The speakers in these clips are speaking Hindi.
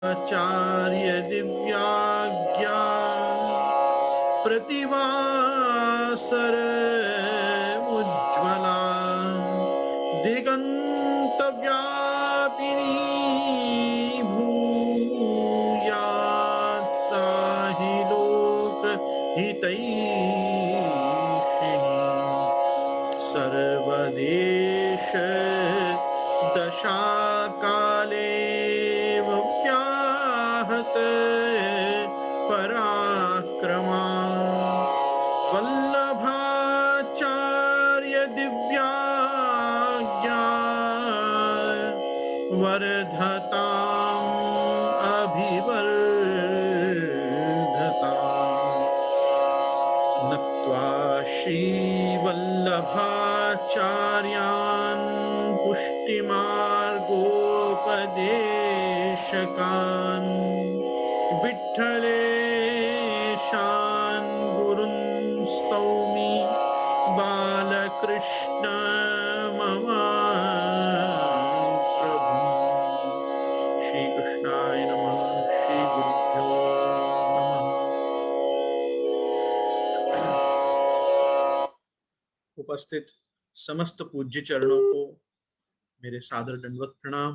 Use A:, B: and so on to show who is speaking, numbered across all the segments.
A: आचार्य दिव्याज्ञा प्रतिवासर उज्ज्वला दिगंत व्यापिनी भूयात् साहि लोक हितैषिणी सर्वदेश दशाकाले व्याहत पराक्रमा वल्लभाचार्य दिव्याज्ञा वर्धताम् अभिवर्धताम् नत्वा श्रीवल्लभाचार्यान् पुष्टिमार्गोपदेशकान् विठ्ठलेशान् गुरून् स्तौमि बालकृष्ण ममाप्रभु। श्री कृष्णाय नमः। श्री गुरुभ्यो नमः। उपस्थित समस्त पूज्य चरणों को मेरे सादर दंडवत प्रणाम।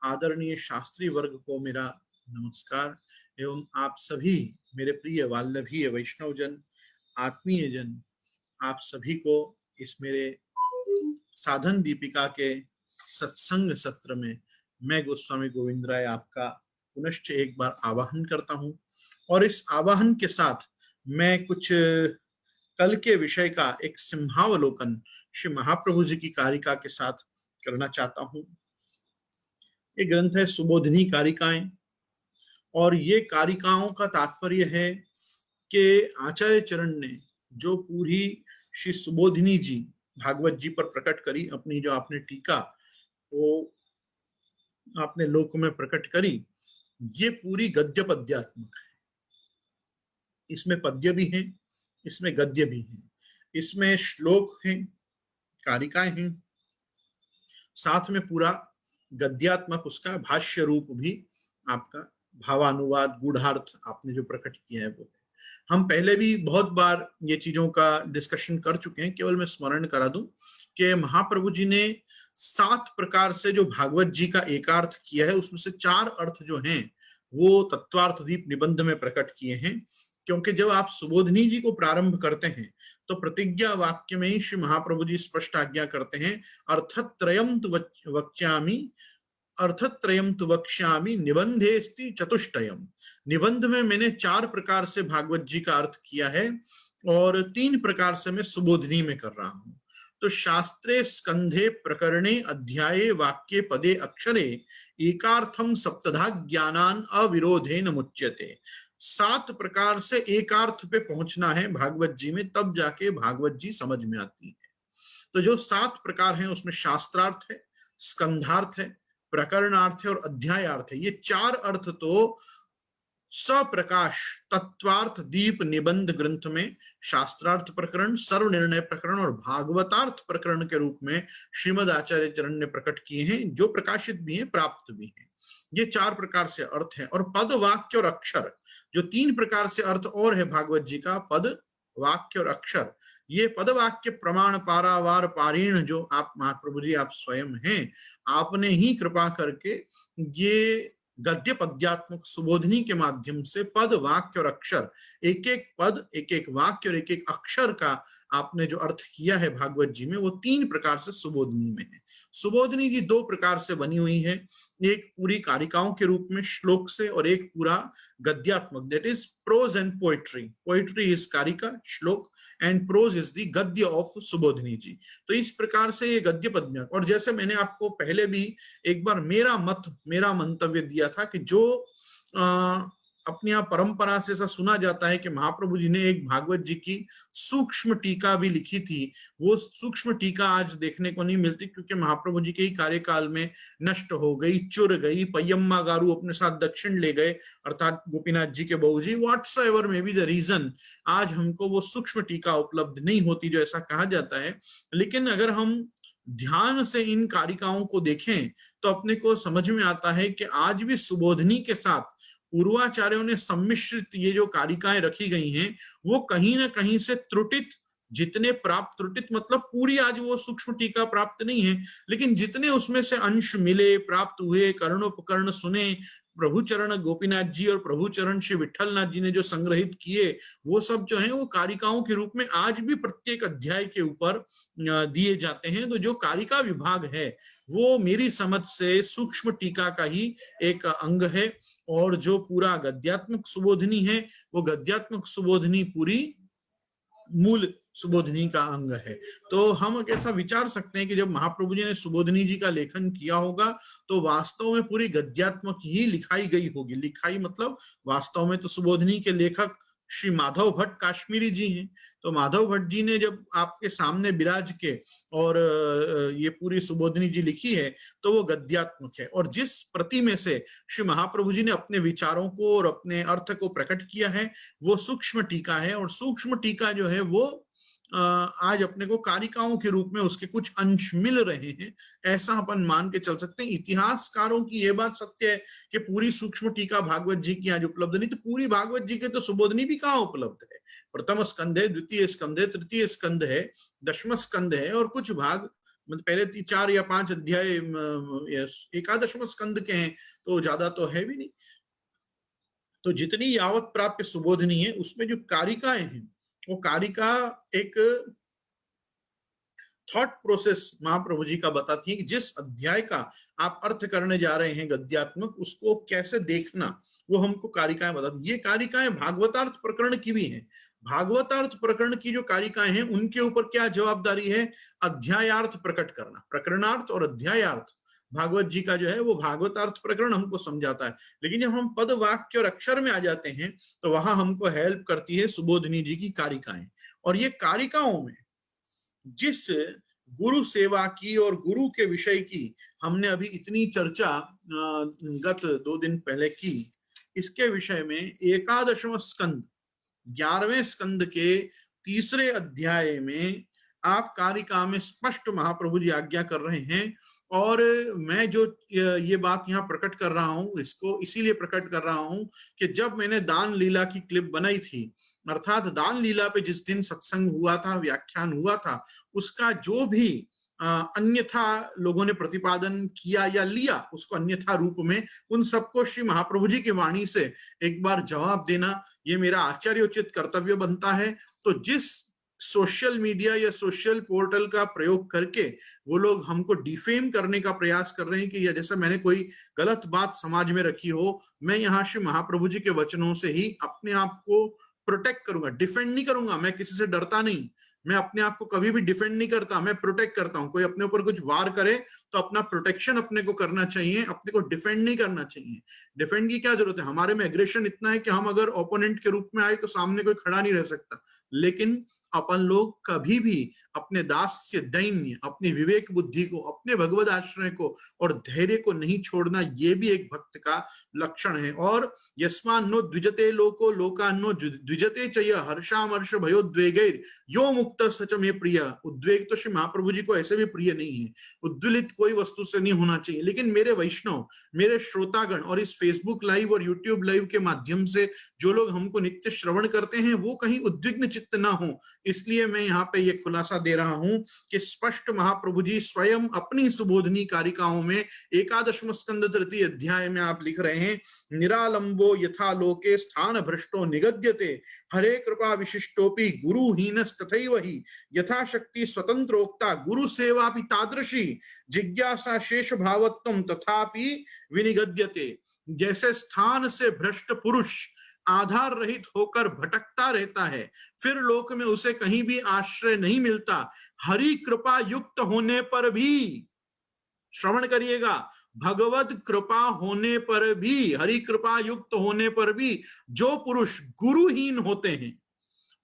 A: आदरणीय शास्त्री वर्ग को मेरा नमस्कार एवं आप सभी मेरे प्रिय वाल्लभीय वैष्णवजन, आत्मीय जन, आप सभी को इस मेरे साधन दीपिका के सत्संग सत्र में मैं गोस्वामी गोविंद राय आपका पुनश्च एक बार आवाहन करता हूं। और इस आवाहन के साथ मैं कुछ कल के विषय का एक सिंहावलोकन श्री महाप्रभु जी की कारिका के साथ करना चाहता हूं। ये ग्रंथ है सुबोधिनी कारिकाएं, और ये कारिकाओं का तात्पर्य है कि आचार्य चरण ने जो पूरी श्री सुबोधिनी जी भागवत जी पर प्रकट करी, अपनी जो आपने टीका वो आपने लोक में प्रकट करी, ये पूरी गद्य पद्यात्मक है। इसमें पद्य भी हैं, इसमें गद्य भी हैं, इसमें श्लोक हैं, कारिकाएं हैं, साथ में पूरा गद्यात्मक उसका भाष्य रूप भी आपका भावानुवाद गूढ़ार्थ आपने जो प्रकट किया है वो है। हम पहले भी बहुत बार ये चीजों का डिस्कशन कर चुके हैं। केवल मैं स्मरण करा दूं कि महाप्रभु जी ने 7 प्रकार से जो भागवत जी का एकार्थ किया है, उसमें से 4 अर्थ जो हैं वो तत्वार्थ दीप निबंध में प्रकट किए हैं। क्योंकि जब आप सुबोधिनी जी को प्रारंभ करते हैं तो प्रतिज्ञा वाक्य में ही श्री महाप्रभु जी स्पष्ट आज्ञा करते हैं, अर्थत्रयम तु वक्ष्यामि, अर्थत्रयम तु वक्ष्यामि निबंधेस्ति चतुष्टयम। निबंध में मैंने 4 प्रकार से भागवत जी का अर्थ किया है और 3 प्रकार से मैं सुबोधिनी में कर रहा हूं। तो शास्त्रे स्कंधे प्रकरणे अध्याये वाक्ये पदे अक्षरे एकार्थम सप्तधा ज्ञानान अविरोधेन मुच्यते। 7 प्रकार से एकार्थ पे पहुंचना है भागवत जी में, तब जाके भागवत जी समझ में आती है। तो जो 7 प्रकार हैं उसमें शास्त्रार्थ है, स्कंधार्थ है, प्रकरणार्थ है और अध्यायार्थ है। ये 4 अर्थ तो सप्रकाश तत्वार्थ दीप निबंध ग्रंथ में शास्त्रार्थ प्रकरण, सर्व निर्णय प्रकरण और भागवतार्थ प्रकरण के रूप में श्रीमद आचार्य चरण ने प्रकट किए हैं, जो प्रकाशित भी हैं, प्राप्त भी हैं। ये 4 प्रकार से अर्थ है। और पद, वाक्य और अक्षर, जो 3 प्रकार से अर्थ और है भागवत जी का, पद, वाक्य और अक्षर। ये पद वाक्य प्रमाण पारावार पारीण जो आप महाप्रभु जी आप स्वयं हैं, आपने ही कृपा करके ये गद्य पद्यात्मक सुबोधिनी के माध्यम से पद, वाक्य और अक्षर, एक एक पद, एक एक वाक्य और एक एक अक्षर का आपने जो अर्थ किया है भागवत जी में, वो 3 प्रकार से सुबोधिनी में है। सुबोधिनी जी 2 प्रकार से बनी हुई है, एक पूरी कारिकाओं के रूप में श्लोक से और एक पूरा गद्यात्मक, that is prose and poetry. Poetry is karika, shloka, and prose is the gadya of Subodhini ji. तो इस प्रकार से ये गद्य पद्य, और जैसे मैंने आपको पहले भी एक बार मेरा मंतव्य दिया था कि जो अपनी यहाँ परंपरा से ऐसा सुना जाता है कि महाप्रभु जी ने एक भागवत जी की सूक्ष्म टीका भी लिखी थी, वो सूक्ष्म टीका आज देखने को नहीं मिलती, क्योंकि महाप्रभु जी के ही कार्यकाल में नष्ट हो गई, चुर गई। पय्यम्मा गारू अपने साथ दक्षिण ले गए, अर्थात गोपीनाथ जी के बहू जी। Whatsoever may be the reason, आज हमको वो सूक्ष्म टीका उपलब्ध नहीं होती जो ऐसा कहा जाता है। लेकिन अगर हम ध्यान से इन कारिकाओं को देखें तो अपने को समझ में आता है कि आज भी सुबोधनी के साथ पूर्वाचार्यों ने सम्मिश्रित ये जो कारिकाएं रखी गई हैं वो कहीं ना कहीं से त्रुटित, जितने प्राप्त, त्रुटित मतलब पूरी आज वो सूक्ष्म टीका प्राप्त नहीं है, लेकिन जितने उसमें से अंश मिले, प्राप्त हुए, कर्णोपकर्ण सुने, प्रभु चरण गोपीनाथ जी और प्रभु चरण श्री विठलनाथ जी ने जो संग्रहित किए, वो सब जो है वो कारिकाओं के रूप में आज भी प्रत्येक अध्याय के ऊपर दिए जाते हैं। तो जो कारिका विभाग है वो मेरी समझ से सूक्ष्म टीका का ही एक अंग है, और जो पूरा गद्यात्मक सुबोधनी है वो गद्यात्मक सुबोधनी पूरी मूल सुबोधनी का अंग है। तो हम ऐसा विचार सकते हैं कि जब महाप्रभु जी ने सुबोधनी जी का लेखन किया होगा तो वास्तव में पूरी गद्यात्मक ही लिखाई गई होगी। लिखाई मतलब वास्तव में तो सुबोधनी के लेखक श्री माधव भट्ट काश्मीरी जी हैं। तो माधव भट्ट जी ने जब आपके सामने विराज के और ये पूरी सुबोधनी जी लिखी है तो वो गद्यात्मक है, और जिस प्रति में से श्री महाप्रभु जी ने अपने विचारों को और अपने अर्थ को प्रकट किया है वो सूक्ष्म टीका है। और सूक्ष्म टीका जो है वो आज अपने को कारिकाओं के रूप में उसके कुछ अंश मिल रहे हैं, ऐसा अपन मान के चल सकते हैं। इतिहासकारों की यह बात सत्य है कि पूरी सूक्ष्म टीका भागवत जी की आज उपलब्ध नहीं, तो पूरी भागवत जी के तो सुबोधनी भी कहाँ उपलब्ध है। प्रथम स्कंद है, द्वितीय स्कंद है, तृतीय स्कंद है, दशम स्कंद है, और कुछ भाग मतलब पहले 4 या 5 अध्याय एकादशम स्कंद के हैं, तो ज्यादा तो है भी नहीं। तो जितनी यावत प्राप्त सुबोधनी है उसमें जो कारिकाएं हैं वो कारिका एक थॉट प्रोसेस महाप्रभु जी का बताती है कि जिस अध्याय का आप अर्थ करने जा रहे हैं गद्यात्मक, उसको कैसे देखना वो हमको कारिकाएं बताती। ये कारिकाएं भागवतार्थ प्रकरण की भी हैं। भागवतार्थ प्रकरण की जो कारिकाएं हैं उनके ऊपर क्या जवाबदारी है, अध्यायार्थ प्रकट करना। प्रकरणार्थ और अध्यायार्थ भागवत जी का जो है वो भागवतार्थ प्रकरण हमको समझाता है, लेकिन जब हम पद वाक्य और अक्षर में आ जाते हैं तो वहां हमको हेल्प करती है सुबोधनी जी की कारिकाएं। और ये कारिकाओं में जिस गुरु सेवा की और गुरु के विषय की हमने अभी इतनी चर्चा गत 2 दिन पहले की, इसके विषय में एकादशम स्कंद 11वें स्कंद के 3रे अध्याय में आप कारिका में स्पष्ट महाप्रभु जी आज्ञा कर रहे हैं। और मैं जो ये बात यहाँ प्रकट कर रहा हूं इसको इसीलिए प्रकट कर रहा हूं कि जब मैंने दान लीला की क्लिप बनाई थी, अर्थात दान लीला पे जिस दिन सत्संग हुआ था, व्याख्यान हुआ था, उसका जो भी अन्यथा लोगों ने प्रतिपादन किया या लिया उसको अन्यथा रूप में, उन सबको श्री महाप्रभु जी की वाणी से एक बार जवाब देना ये मेरा आचार्योचित कर्तव्य बनता है। तो जिस सोशल मीडिया या सोशल पोर्टल का प्रयोग करके वो लोग हमको डिफेम करने का प्रयास कर रहे हैं कि या जैसा मैंने कोई गलत बात समाज में रखी हो, मैं यहाँ श्री महाप्रभु जी के वचनों से ही अपने आप को प्रोटेक्ट करूंगा, डिफेंड नहीं करूंगा। मैं किसी से डरता नहीं, मैं अपने आप को कभी भी डिफेंड नहीं करता, मैं प्रोटेक्ट करता हूं। कोई अपने ऊपर कुछ वार करे तो अपना प्रोटेक्शन अपने को करना चाहिए, अपने को डिफेंड नहीं करना चाहिए। डिफेंड की क्या जरूरत है, हमारे में एग्रेशन इतना है कि हम अगर ओपोनेंट के रूप में आए तो सामने कोई खड़ा नहीं रह सकता। लेकिन अपन लोग कभी भी अपने दास्य दैन्य, अपनी विवेक बुद्धि को, अपने भगवद आश्रय को और धैर्य को नहीं छोड़ना, ये भी एक भक्त का लक्षण है। और यस्मान्नो द्विजते लोको लोकान्नो द्विजते चय हर्षामर्ष भयोद्वेगैर यो मुक्त सच में प्रिय। उद्वेग तो श्री महाप्रभु जी को ऐसे भी प्रिय नहीं है, उद्वेलित कोई वस्तु से नहीं होना चाहिए। लेकिन मेरे वैष्णव, मेरे श्रोतागण और इस फेसबुक लाइव और यूट्यूब लाइव के माध्यम से जो लोग हमको नित्य श्रवण करते हैं वो कहीं उद्विग्न चित्त ना हो, इसलिए मैं यहाँ पे ये खुलासा दे रहा हूं कि स्पष्ट महाप्रभु जी स्वयं अपनी सुबोधनी कारिकाओं में एकादशम स्कंद 3 अध्याय में आप लिख रहे हैं, निरालंबो यथा लोके स्थान भ्रष्टो निगद्यते हरे कृपा विशिष्टोपि गुरुहीनस्तथैव हि यथाशक्ति स्वतंत्रोक्ता गुरु सेवा तादृशी जिज्ञासा शेष भावत्वम तथापि विनिगद्यते। जैसे स्थान से भ्रष्ट पुरुष आधार रहित होकर भटकता रहता है, फिर लोक में उसे कहीं भी आश्रय नहीं मिलता, हरि कृपा युक्त होने पर भी, श्रवण करिएगा, भगवत कृपा होने पर भी, हरि कृपा युक्त होने पर भी जो पुरुष गुरुहीन होते हैं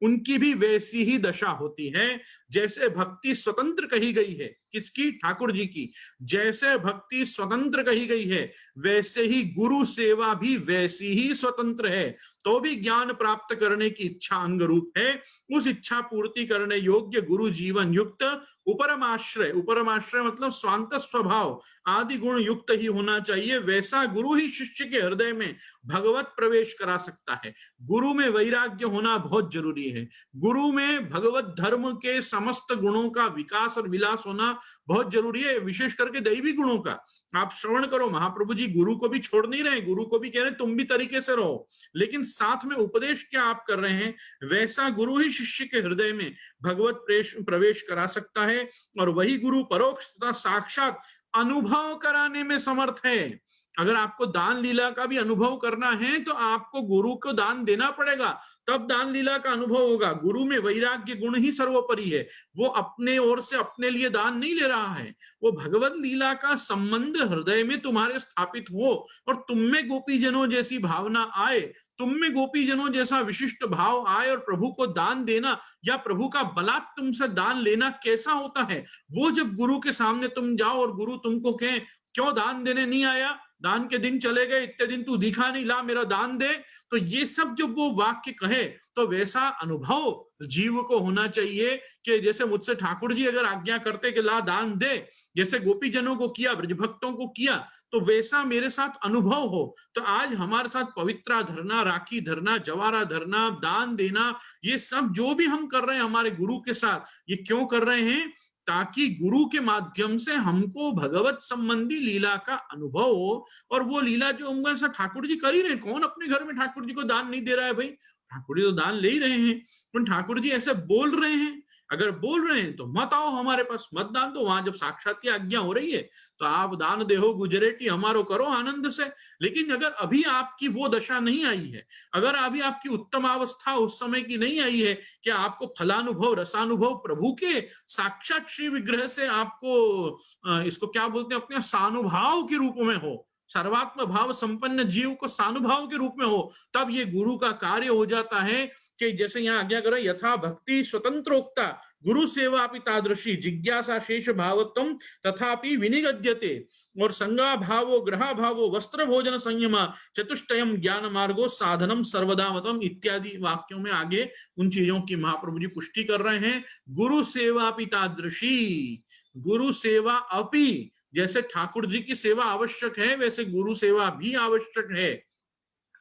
A: उनकी भी वैसी ही दशा होती है जैसे भक्ति स्वतंत्र कही गई है, किसकी? ठाकुर जी की। जैसे भक्ति स्वतंत्र कही गई है, वैसे ही गुरु सेवा भी वैसी ही स्वतंत्र है। तो भी ज्ञान प्राप्त करने की इच्छा अंग रूप है। उस इच्छा पूर्ति करने योग्य गुरु जीवन युक्त उपरमाश्रय, उपरमाश्रय मतलब स्वांत स्वभाव आदि गुण युक्त ही होना चाहिए। वैसा गुरु ही शिष्य के हृदय में भगवत प्रवेश करा सकता है। गुरु में वैराग्य होना बहुत जरूरी है। गुरु में भगवत धर्म के समस्त गुणों का विकास और विलास होना बहुत जरूरी है, विशेष करके दैवी गुणों का। आप श्रवण करो, महाप्रभु जी गुरु को भी छोड़ नहीं रहे, गुरु को भी कह रहे हैं तुम भी तरीके से रहो, लेकिन साथ में उपदेश क्या आप कर रहे हैं? वैसा गुरु ही शिष्य के हृदय में भगवत प्रवेश करा सकता है, और वही गुरु परोक्ष तथा साक्षात अनुभव कराने में समर्थ है। अगर आपको दान लीला का भी अनुभव करना है तो आपको गुरु को दान देना पड़ेगा, तब दान लीला का अनुभव होगा। गुरु में वैराग्य गुण ही सर्वोपरि है। वो अपने ओर से अपने लिए दान नहीं ले रहा है, वो भगवत लीला का संबंध हृदय में तुम्हारे स्थापित हो और तुम में गोपीजनों जैसी भावना आए, तुम में गोपीजनों जैसा विशिष्ट भाव आए, और प्रभु को दान देना या प्रभु का बलात् तुमसे दान लेना कैसा होता है, वो जब गुरु के सामने तुम जाओ और गुरु तुमको कहे क्यों दान देने नहीं आया, दान के दिन चले गए, इतने दिन तू दिखा नहीं, ला मेरा दान दे, तो ये सब जब वो वाक्य कहे तो वैसा अनुभव जीव को होना चाहिए कि जैसे मुझसे ठाकुर जी अगर आज्ञा करते कि ला दान दे, जैसे गोपीजनों को किया, ब्रज भक्तों को किया, तो वैसा मेरे साथ अनुभव हो। तो आज हमारे साथ पवित्रा धरना, राखी धरना, जवारा धरना, दान देना, ये सब जो भी हम कर रहे हैं हमारे गुरु के साथ, ये क्यों कर रहे हैं? ताकि गुरु के माध्यम से हमको भगवत संबंधी लीला का अनुभव हो। और वो लीला जो हमारे साथ ठाकुर जी कर ही रहे हैं, कौन अपने घर में ठाकुर जी को दान नहीं दे रहा है भाई? ठाकुर जी तो दान ले ही रहे हैं, पर ठाकुर जी ऐसे बोल रहे हैं। अगर बोल रहे हैं तो मत आओ हमारे पास, मत दान दो। वहां जब साक्षात की आज्ञा हो रही है तो आप दान देहो गुजरेटी हमारो करो आनंद से। लेकिन अगर अभी आपकी वो दशा नहीं आई है, अगर अभी आपकी उत्तम अवस्था उस समय की नहीं आई है कि आपको फलानुभव रसानुभव प्रभु के साक्षात श्री विग्रह से आपको इसको क्या बोलते हैं, अपने सानुभाव के रूप में हो, सर्वात्म भाव संपन्न जीव को सानुभाव के रूप में हो, तब ये गुरु का कार्य हो जाता है। कि जैसे यहाँ आज्ञा करो, यथा भक्ति स्वतंत्रोक्ता गुरु सेवा तादृशी जिज्ञासा शेष भावत्वम तथापि विनिगद्यते, और संगा भावो ग्रहा भावो वस्त्र भोजन संयम चतुष्टयम ज्ञान मार्गो साधनम सर्वदा मतम इत्यादि वाक्यों में आगे उन चीजों की महाप्रभु जी पुष्टि कर रहे हैं। गुरु सेवा तादृशी, गुरु सेवा अपि, जैसे ठाकुर जी की सेवा आवश्यक है वैसे गुरु सेवा भी आवश्यक है।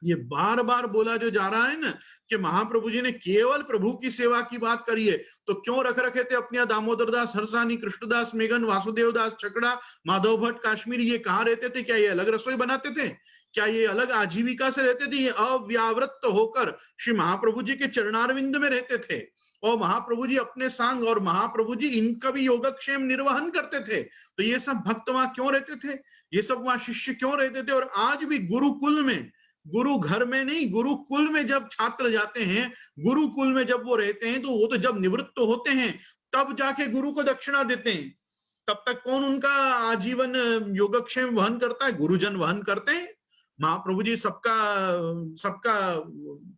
A: ये बार बार बोला जो जा रहा है ना कि महाप्रभु जी ने केवल प्रभु की सेवा की बात करी है, तो क्यों रख रखे थे अपने दामोदर दास हरसानी, कृष्णदास मेघन, वासुदेव दास छकड़ा, माधव भट्ट काश्मीरी, ये कहाँ रहते थे? क्या ये अलग रसोई बनाते थे? क्या ये अलग आजीविका से रहते थे? ये अव्यावृत्त होकर श्री महाप्रभु जी के चरणारविंद में रहते थे, और महाप्रभु जी अपने सांग, और महाप्रभु जी इनका भी योगक्षेम निर्वहन करते थे। तो ये सब भक्त वहां क्यों रहते थे? ये सब वहां शिष्य क्यों रहते थे? और आज भी गुरुकुल में, गुरु घर में नहीं, गुरुकुल में जब छात्र जाते हैं, गुरुकुल में जब वो रहते हैं, तो वो तो जब निवृत्त होते हैं तब जाके गुरु को दक्षिणा देते हैं। तब तक कौन उनका आजीवन योगक्षेम वहन करता है? गुरुजन वहन करते हैं। महाप्रभु जी सबका सबका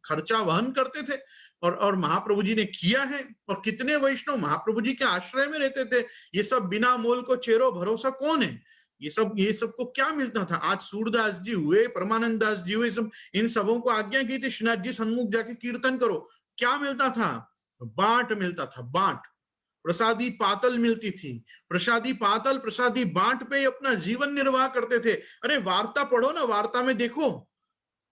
A: खर्चा वहन करते थे, और महाप्रभु जी ने किया है। और कितने वैष्णव महाप्रभु जी के आश्रय में रहते थे। ये सब बिना मोल को चेरो भरोसा कौन है? ये सब को क्या मिलता था? आज सूरदास जी हुए, परमानंद दास जी हुए, सब इन सबों को आज्ञा की थी श्रीनाथ जी सन्मुख जाके कीर्तन करो। क्या मिलता था? बांट मिलता था, बांट। प्रसादी पातल मिलती थी, प्रसादी पातल प्रसादी बांट पे अपना जीवन निर्वाह करते थे। अरे वार्ता पढ़ो ना, वार्ता में देखो,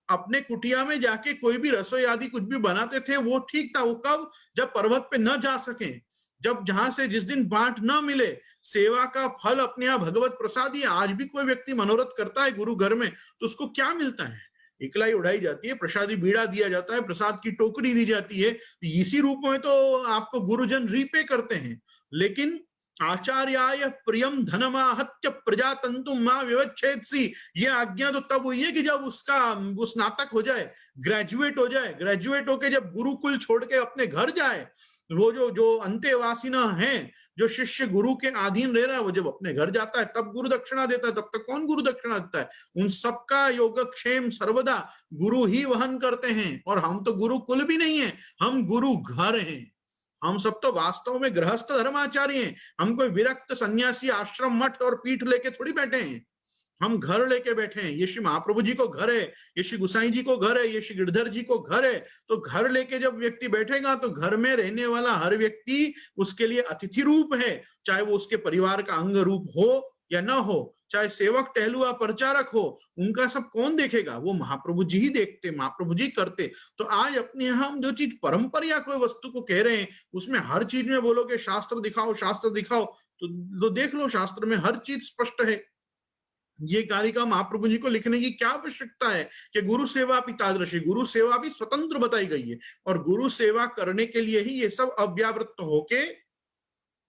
A: अपने कुटिया में जाके कोई भी रसोई आदि कुछ भी बनाते थे, वो ठीक था। वो कब? जब पर्वत पे न जा सके, जब जहां से जिस दिन बांट न मिले, सेवा का फल अपने यहाँ भगवत प्रसाद ही। आज भी कोई व्यक्ति मनोरथ करता है गुरु घर में, तो उसको क्या मिलता है? इकलाई उड़ाई जाती है, प्रसादी बीड़ा दिया जाता है, प्रसाद की टोकरी दी जाती है। इसी रूप में तो आपको गुरुजन रीपे करते हैं। लेकिन आचार्याय प्रियम धनमाहत्य प्रजातंतु मां विवच्छेदसी, ये आज्ञा तो तब हुई है कि जब वो स्नातक हो जाए, ग्रेजुएट हो जाए, ग्रेजुएट होके जब गुरुकुल छोड़ के अपने घर जाए, वो जो अंत्यवासिना है, जो शिष्य गुरु के अधीन रह रहा है, वो जब अपने घर जाता है तब गुरु दक्षिणा देता है। तब तक कौन गुरु दक्षिणा देता है? उन सबका योगक्षेम सर्वदा गुरु ही वहन करते हैं। और हम तो गुरुकुल भी नहीं है, हम गुरु घर हैं। हम सब तो वास्तव में गृहस्थ धर्माचार्य हैं। हम कोई विरक्त सन्यासी आश्रम मठ और पीठ लेके थोड़ी बैठे हैं, हम घर लेके बैठे हैं। ये श्री महाप्रभु जी को घर है, ये श्री गुसाई जी को घर है, ये श्री गिरधर जी को घर है। तो घर लेके जब व्यक्ति बैठेगा तो घर में रहने वाला हर व्यक्ति उसके लिए अतिथि रूप है, चाहे वो उसके परिवार का अंग रूप हो या ना हो, चाहे सेवक टहलुआ प्रचारक हो, उनका सब कौन देखेगा? वो महाप्रभु जी ही देखते, महाप्रभु जी करते। तो आज अपने यहाँ हम जो चीज परंपरा कोई वस्तु को कह रहे हैं, उसमें हर चीज में बोलोगे शास्त्र दिखाओ शास्त्र दिखाओ, तो देख लो शास्त्र में हर चीज स्पष्ट है। ये कारिका महाप्रभु जी को लिखने की क्या आवश्यकता है कि गुरु सेवा पितादृशी, गुरु सेवा भी स्वतंत्र बताई गई है, और गुरु सेवा करने के लिए ही ये सब अव्यावृत होके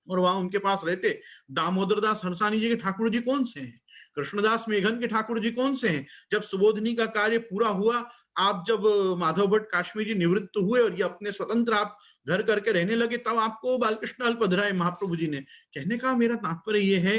A: और वहां उनके पास रहते। दामोदर दास हरसानी जी के ठाकुर जी कौन से हैं? कृष्णदास मेघन के ठाकुर जी कौन से हैं? जब सुबोधनी का कार्य पूरा हुआ, आप जब माधव भट्ट काश्मीर जी निवृत्त हुए और ये अपने स्वतंत्र आप घर करके रहने लगे, तब आपको बालकृष्ण अल्प पधराए महाप्रभु जी ने। कहने का मेरा तात्पर्य ये है,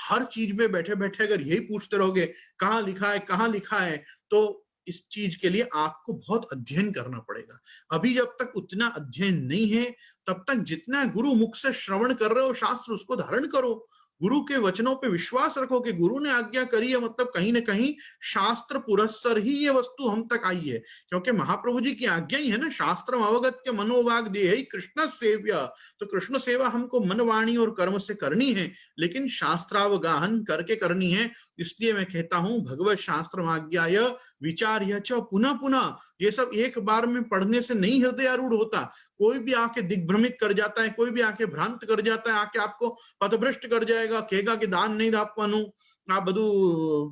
A: हर चीज में बैठे बैठे अगर यही पूछते रहोगे कहाँ लिखा है कहाँ लिखा है, तो इस चीज के लिए आपको बहुत अध्ययन करना पड़ेगा। अभी जब तक उतना अध्ययन नहीं है, तब तक जितना गुरु मुख से श्रवण कर रहे हो शास्त्र, उसको धारण करो। गुरु के वचनों पे विश्वास रखो कि गुरु ने आज्ञा करी है, मतलब कहीं ना कहीं शास्त्र पुरस्सर ही ये वस्तु हम तक आई है, क्योंकि महाप्रभु जी की आज्ञा ही है ना, शास्त्रम अवगत्य मनोवाग देहि कृष्ण सेव्य। तो कृष्ण सेवा हमको मन वाणी और कर्म से करनी है, लेकिन शास्त्रावगाहन करके करनी है। इसलिए मैं कहता हूं भगवत शास्त्र आज्ञाय विचार्य च पुनः पुनः। ये सब एक बार में पढ़ने से नहीं हृदयारूढ़ होता। कोई भी आके दिग्भ्रमित कर जाता है, कोई भी आके भ्रांत कर जाता है, आके आपको पथभ्रष्ट कर जाएगा, कहेगा कि दान नहीं आपવાનું, આ બધું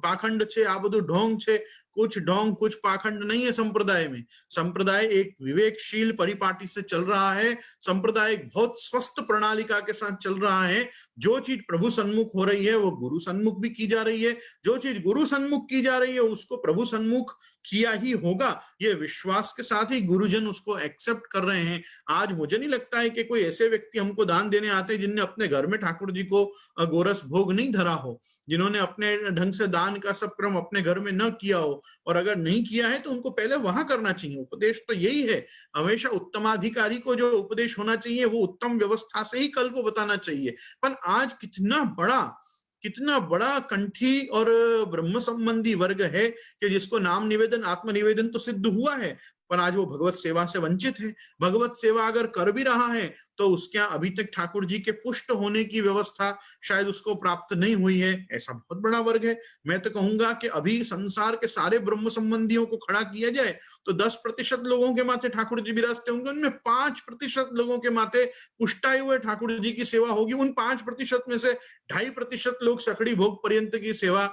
A: પાખંડ છે, આ બધું ઢોંગ છે। कुछ ढोंग कुछ पाखंड नहीं है संप्रदाय में। संप्रदाय एक विवेकशील परिपाटी से चल रहा है, संप्रदाय एक बहुत स्वस्थ प्रणालिका के साथ चल रहा है। जो चीज प्रभु सन्मुख हो रही है वो गुरु सन्मुख भी की जा रही है, जो चीज गुरु सन्मुख की जा रही है उसको प्रभु सन्मुख किया ही होगा। ये विश्वास के साथ ही गुरुजन उसको एक्सेप्ट कर रहे हैं। आज मुझे नहीं लगता है कि कोई ऐसे व्यक्ति हमको दान देने आते जिनने अपने घर में ठाकुर जी को गोरस भोग नहीं धरा हो, जिन्होंने अपने ढंग से दान का सब क्रम अपने घर में न किया हो, और अगर नहीं किया है तो उनको पहले वहां करना चाहिए। उपदेश तो यही है, हमेशा उत्तमाधिकारी को जो उपदेश होना चाहिए वो उत्तम व्यवस्था से ही कल को बताना चाहिए। पर आज कितना बड़ा कंठी और ब्रह्म संबंधी वर्ग है कि जिसको नाम निवेदन आत्म निवेदन तो सिद्ध हुआ है, पर आज वो भगवत सेवा से वंचित है। भगवत सेवा अगर कर भी रहा है तो उसके अभी तक ठाकुर जी के पुष्ट होने की व्यवस्था शायद उसको प्राप्त नहीं हुई है। ऐसा बहुत बड़ा वर्ग है। मैं तो कहूंगा कि अभी संसार के सारे ब्रह्म संबंधियों को खड़ा किया जाए तो 10% लोगों के माथे ठाकुर जी विराजते होंगे, उनमें 5% लोगों के माथे पुष्टाए हुए ठाकुर जी की सेवा होगी। उन 5% में से 2.5% लोग सखड़ी भोग पर्यंत की सेवा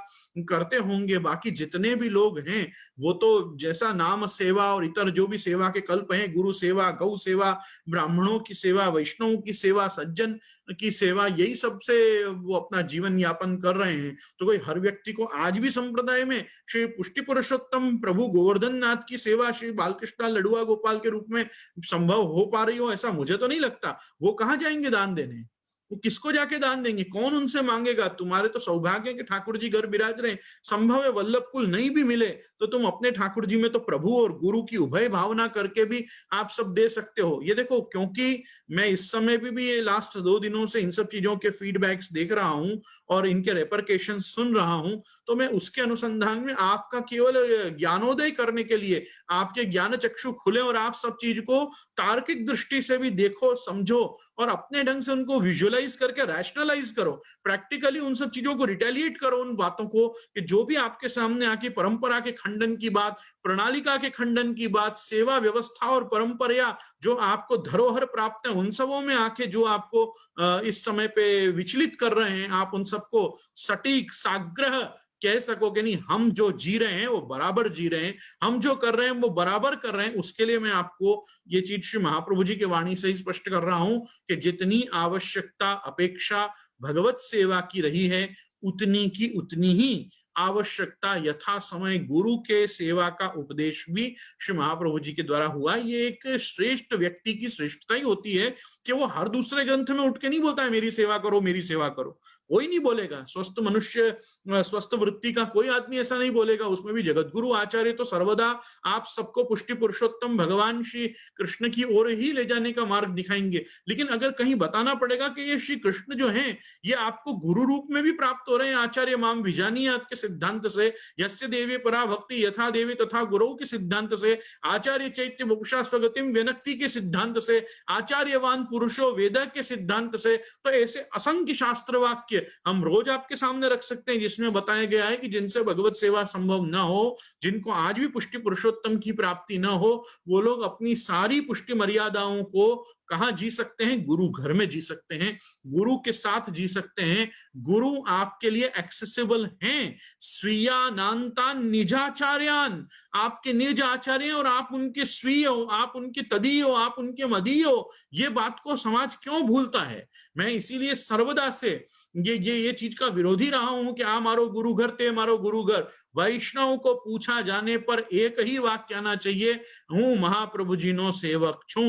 A: करते होंगे। बाकी जितने भी लोग हैं वो तो जैसा नाम सेवा और इतर जो भी सेवा के कल्प हैं, गुरु सेवा, गौ सेवा, ब्राह्मणों की सेवा, वैष्णवों की सेवा, सज्जन की सेवा, यही सबसे वो अपना जीवन यापन कर रहे हैं। तो कोई हर व्यक्ति को आज भी संप्रदाय में श्री पुष्टि पुरुषोत्तम प्रभु गोवर्धन नाथ की सेवा श्री बालकृष्ण लडुआ गोपाल के रूप में संभव हो पा रही हो, ऐसा मुझे तो नहीं लगता। वो कहाँ जाएंगे दान देने? वो किसको जाके दान देंगे? कौन उनसे मांगेगा? तुम्हारे तो सौभाग्य के ठाकुर जी घर विराज रहे। संभव है वल्लभ कुल नहीं भी मिले तो तुम अपने ठाकुर जी में तो प्रभु और गुरु की उभय भावना करके भी आप सब दे सकते हो। ये देखो, क्योंकि मैं इस समय भी ये लास्ट 2 दिनों से इन सब चीजों के फीडबैक्स देख रहा हूं और इनके रेपरकेशन सुन रहा हूं, तो मैं उसके अनुसंधान में आपका केवल ज्ञानोदय करने के लिए, आपके ज्ञान चक्षु खुले और आप सब चीज को तार्किक दृष्टि से भी देखो, समझो और अपने ढंग से उनको विजुअलाइज करके रैशनलाइज करो, प्रैक्टिकली उन सब चीजों को रिटेलिएट करो, उन बातों को कि जो भी आपके सामने आके परंपरा के खंडन की बात, प्रणालिका के खंडन की बात, सेवा व्यवस्था और परंपरा जो आपको धरोहर प्राप्त है उन सबों में आके जो आपको इस समय पे विचलित कर रहे हैं, आप उन सबको सटीक साग्रह कह सको कि नहीं हम जो जी रहे हैं वो बराबर जी रहे हैं, हम जो कर रहे हैं वो बराबर कर रहे हैं। उसके लिए मैं आपको ये चीज श्री महाप्रभु जी की वाणी से ही स्पष्ट कर रहा हूं कि जितनी आवश्यकता अपेक्षा भगवत सेवा की रही है उतनी की उतनी ही आवश्यकता यथा समय गुरु के सेवा का उपदेश भी श्री महाप्रभु जी के द्वारा हुआ। ये एक श्रेष्ठ व्यक्ति की श्रेष्ठता ही होती है कि वो हर दूसरे ग्रंथ में उठ के नहीं बोलता है मेरी सेवा करो, मेरी सेवा करो। कोई नहीं बोलेगा, स्वस्थ मनुष्य, स्वस्थ वृत्ति का कोई आदमी ऐसा नहीं बोलेगा। उसमें भी जगत गुरु आचार्य तो सर्वदा आप सबको पुष्टि पुरुषोत्तम भगवान श्री कृष्ण की ओर ही ले जाने का मार्ग दिखाएंगे। लेकिन अगर कहीं बताना पड़ेगा कि ये श्री कृष्ण जो हैं ये आपको गुरु रूप में भी प्राप्त हो रहे हैं, आचार्य माम विजानीयात के सिद्धांत से, यस्य देवे परा भक्ति यथा देवी तथा गुरु के सिद्धांत से, आचार्य चैत्य वपुषा स्वगतिम व्यनक्ति के सिद्धांत से, आचार्यवान पुरुषो वेद के सिद्धांत से, तो ऐसे असंख्य शास्त्र वाक्य हम रोज आपके सामने रख सकते हैं जिसमें बताया गया है कि जिनसे भगवत सेवा संभव न हो, जिनको आज भी पुष्टि पुरुषोत्तम की प्राप्ति न हो, वो लोग अपनी सारी पुष्टि मर्यादाओं को कहां जी सकते हैं? गुरु घर में जी सकते हैं, गुरु के साथ जी सकते हैं। गुरु आपके लिए एक्सेसिबल हैं। स्वीयानांता निजाचार्यान, आपके निज आचार्य और आप उनके स्वीय हो, आप उनके तदीय हो, आप उनके मदीय हो। ये बात को समाज क्यों भूलता है? मैं इसीलिए सर्वदा से ये चीज का विरोधी रहा हूं कि आ मारो गुरु घर ते मारो गुरु घर। वैष्णव को पूछा जाने पर एक ही वाक्य आना चाहिए, हूं महाप्रभु जी नो सेवक छू,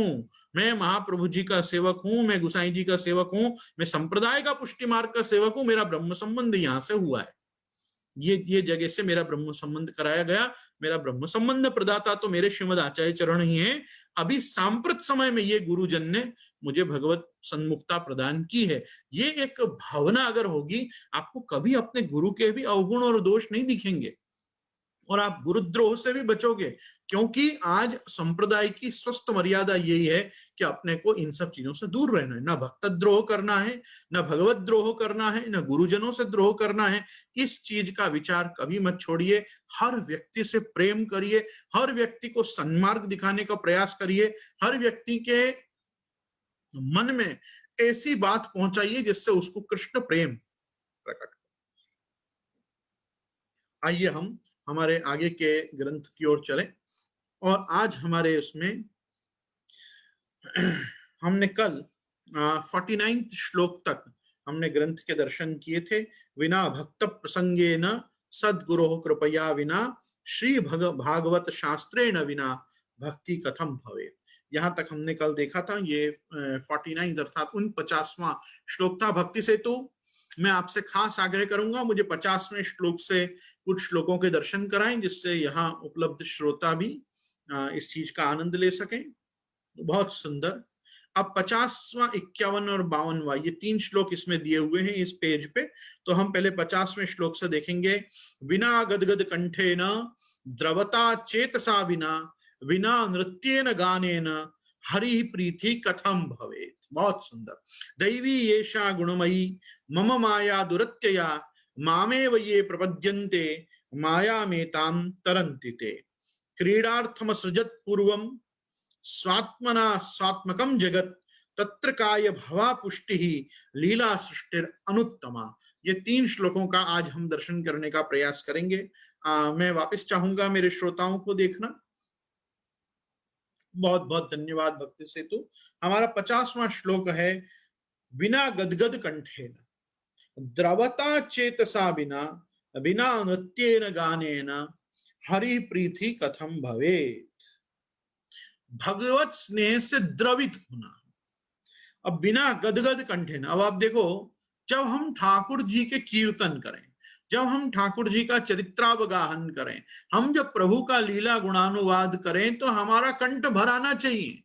A: मैं महाप्रभु जी का सेवक हूं, मैं गुसाई जी का सेवक हूं, मैं संप्रदाय का पुष्टि मार्ग का सेवक हूं, मेरा ब्रह्म संबंध यहां से हुआ है, ये जगह से मेरा ब्रह्म संबंध कराया गया। मेरा ब्रह्म संबंध प्रदाता तो मेरे श्रीमद आचार्य चरण ही है। अभी सांप्रत समय में ये गुरुजन ने मुझे भगवत सन्मुखता प्रदान की है। ये एक भावना अगर होगी, आपको कभी अपने गुरु के भी अवगुण और दोष नहीं दिखेंगे और आप गुरुद्रोह से भी बचोगे, क्योंकि आज संप्रदाय की स्वस्थ मर्यादा यही है कि अपने को इन सब चीजों से दूर रहना है। ना भक्त द्रोह करना है, ना भगवत द्रोह करना है, ना गुरुजनों से द्रोह करना है। इस चीज का विचार कभी मत छोड़िए। हर व्यक्ति से प्रेम करिए, हर व्यक्ति को सन्मार्ग दिखाने का प्रयास करिए, हर व्यक्ति के मन में ऐसी बात पहुंचाइए जिससे उसको कृष्ण प्रेम प्रकट। आइए हम हमारे आगे के ग्रंथ की ओर चलें। और आज हमारे उसमें हमने कल 49 श्लोक तक हमने ग्रंथ के दर्शन किए थे। विना भक्त प्रसंगे न सद्गुरो कृपया विना श्री भागवत शास्त्रेण विना भक्ति कथम भवे। यहां तक हमने कल देखा था। ये 49 अर्थात 49वां श्लोक था भक्ति सेतु। मैं आपसे खास आग्रह करूंगा, मुझे 50वें श्लोक से कुछ श्लोकों के दर्शन कराएं, जिससे यहाँ उपलब्ध श्रोता भी इस चीज का आनंद ले सकें। बहुत सुंदर। अब 50वां, 51 और 52वां ये 3 श्लोक इसमें दिए हुए हैं इस पेज पे। तो हम पहले 50वें श्लोक से देखेंगे। विना गदगद कंठे न द्रवता चेतसा विना, विना नृत्येन गानेन हरि प्रीति कथम भवेत। बहुत सुंदर। दैवी येषा गुणमयी मम माया दुरत्यया, मामेव ये प्रपद्यन्ते माया मेताम तरन्ति ते। क्रीडार्थम सृजत पूर्वम स्वात्मना स्वात्मकम जगत, तत्र काय भवा पुष्टि लीला सृष्टिर अनुत्तमा। ये 3 श्लोकों का आज हम दर्शन करने का प्रयास करेंगे। मैं वापस चाहूंगा मेरे श्रोताओं को देखना। बहुत बहुत धन्यवाद भक्ति सेतु। हमारा 50वां श्लोक है। बिना गदगद कंठेन द्रवता चेतसा बिना, बिना नृत्येन गानेन हरि प्रीति कथम भवेत। भगवत स्नेह से द्रवित होना। अब बिना गदगद कंठेन, अब आप देखो, जब हम ठाकुर जी के कीर्तन करें, जब हम ठाकुर जी का चरित्रावगाहन करें, हम जब प्रभु का लीला गुणानुवाद करें, तो हमारा कंठ भर आना चाहिए।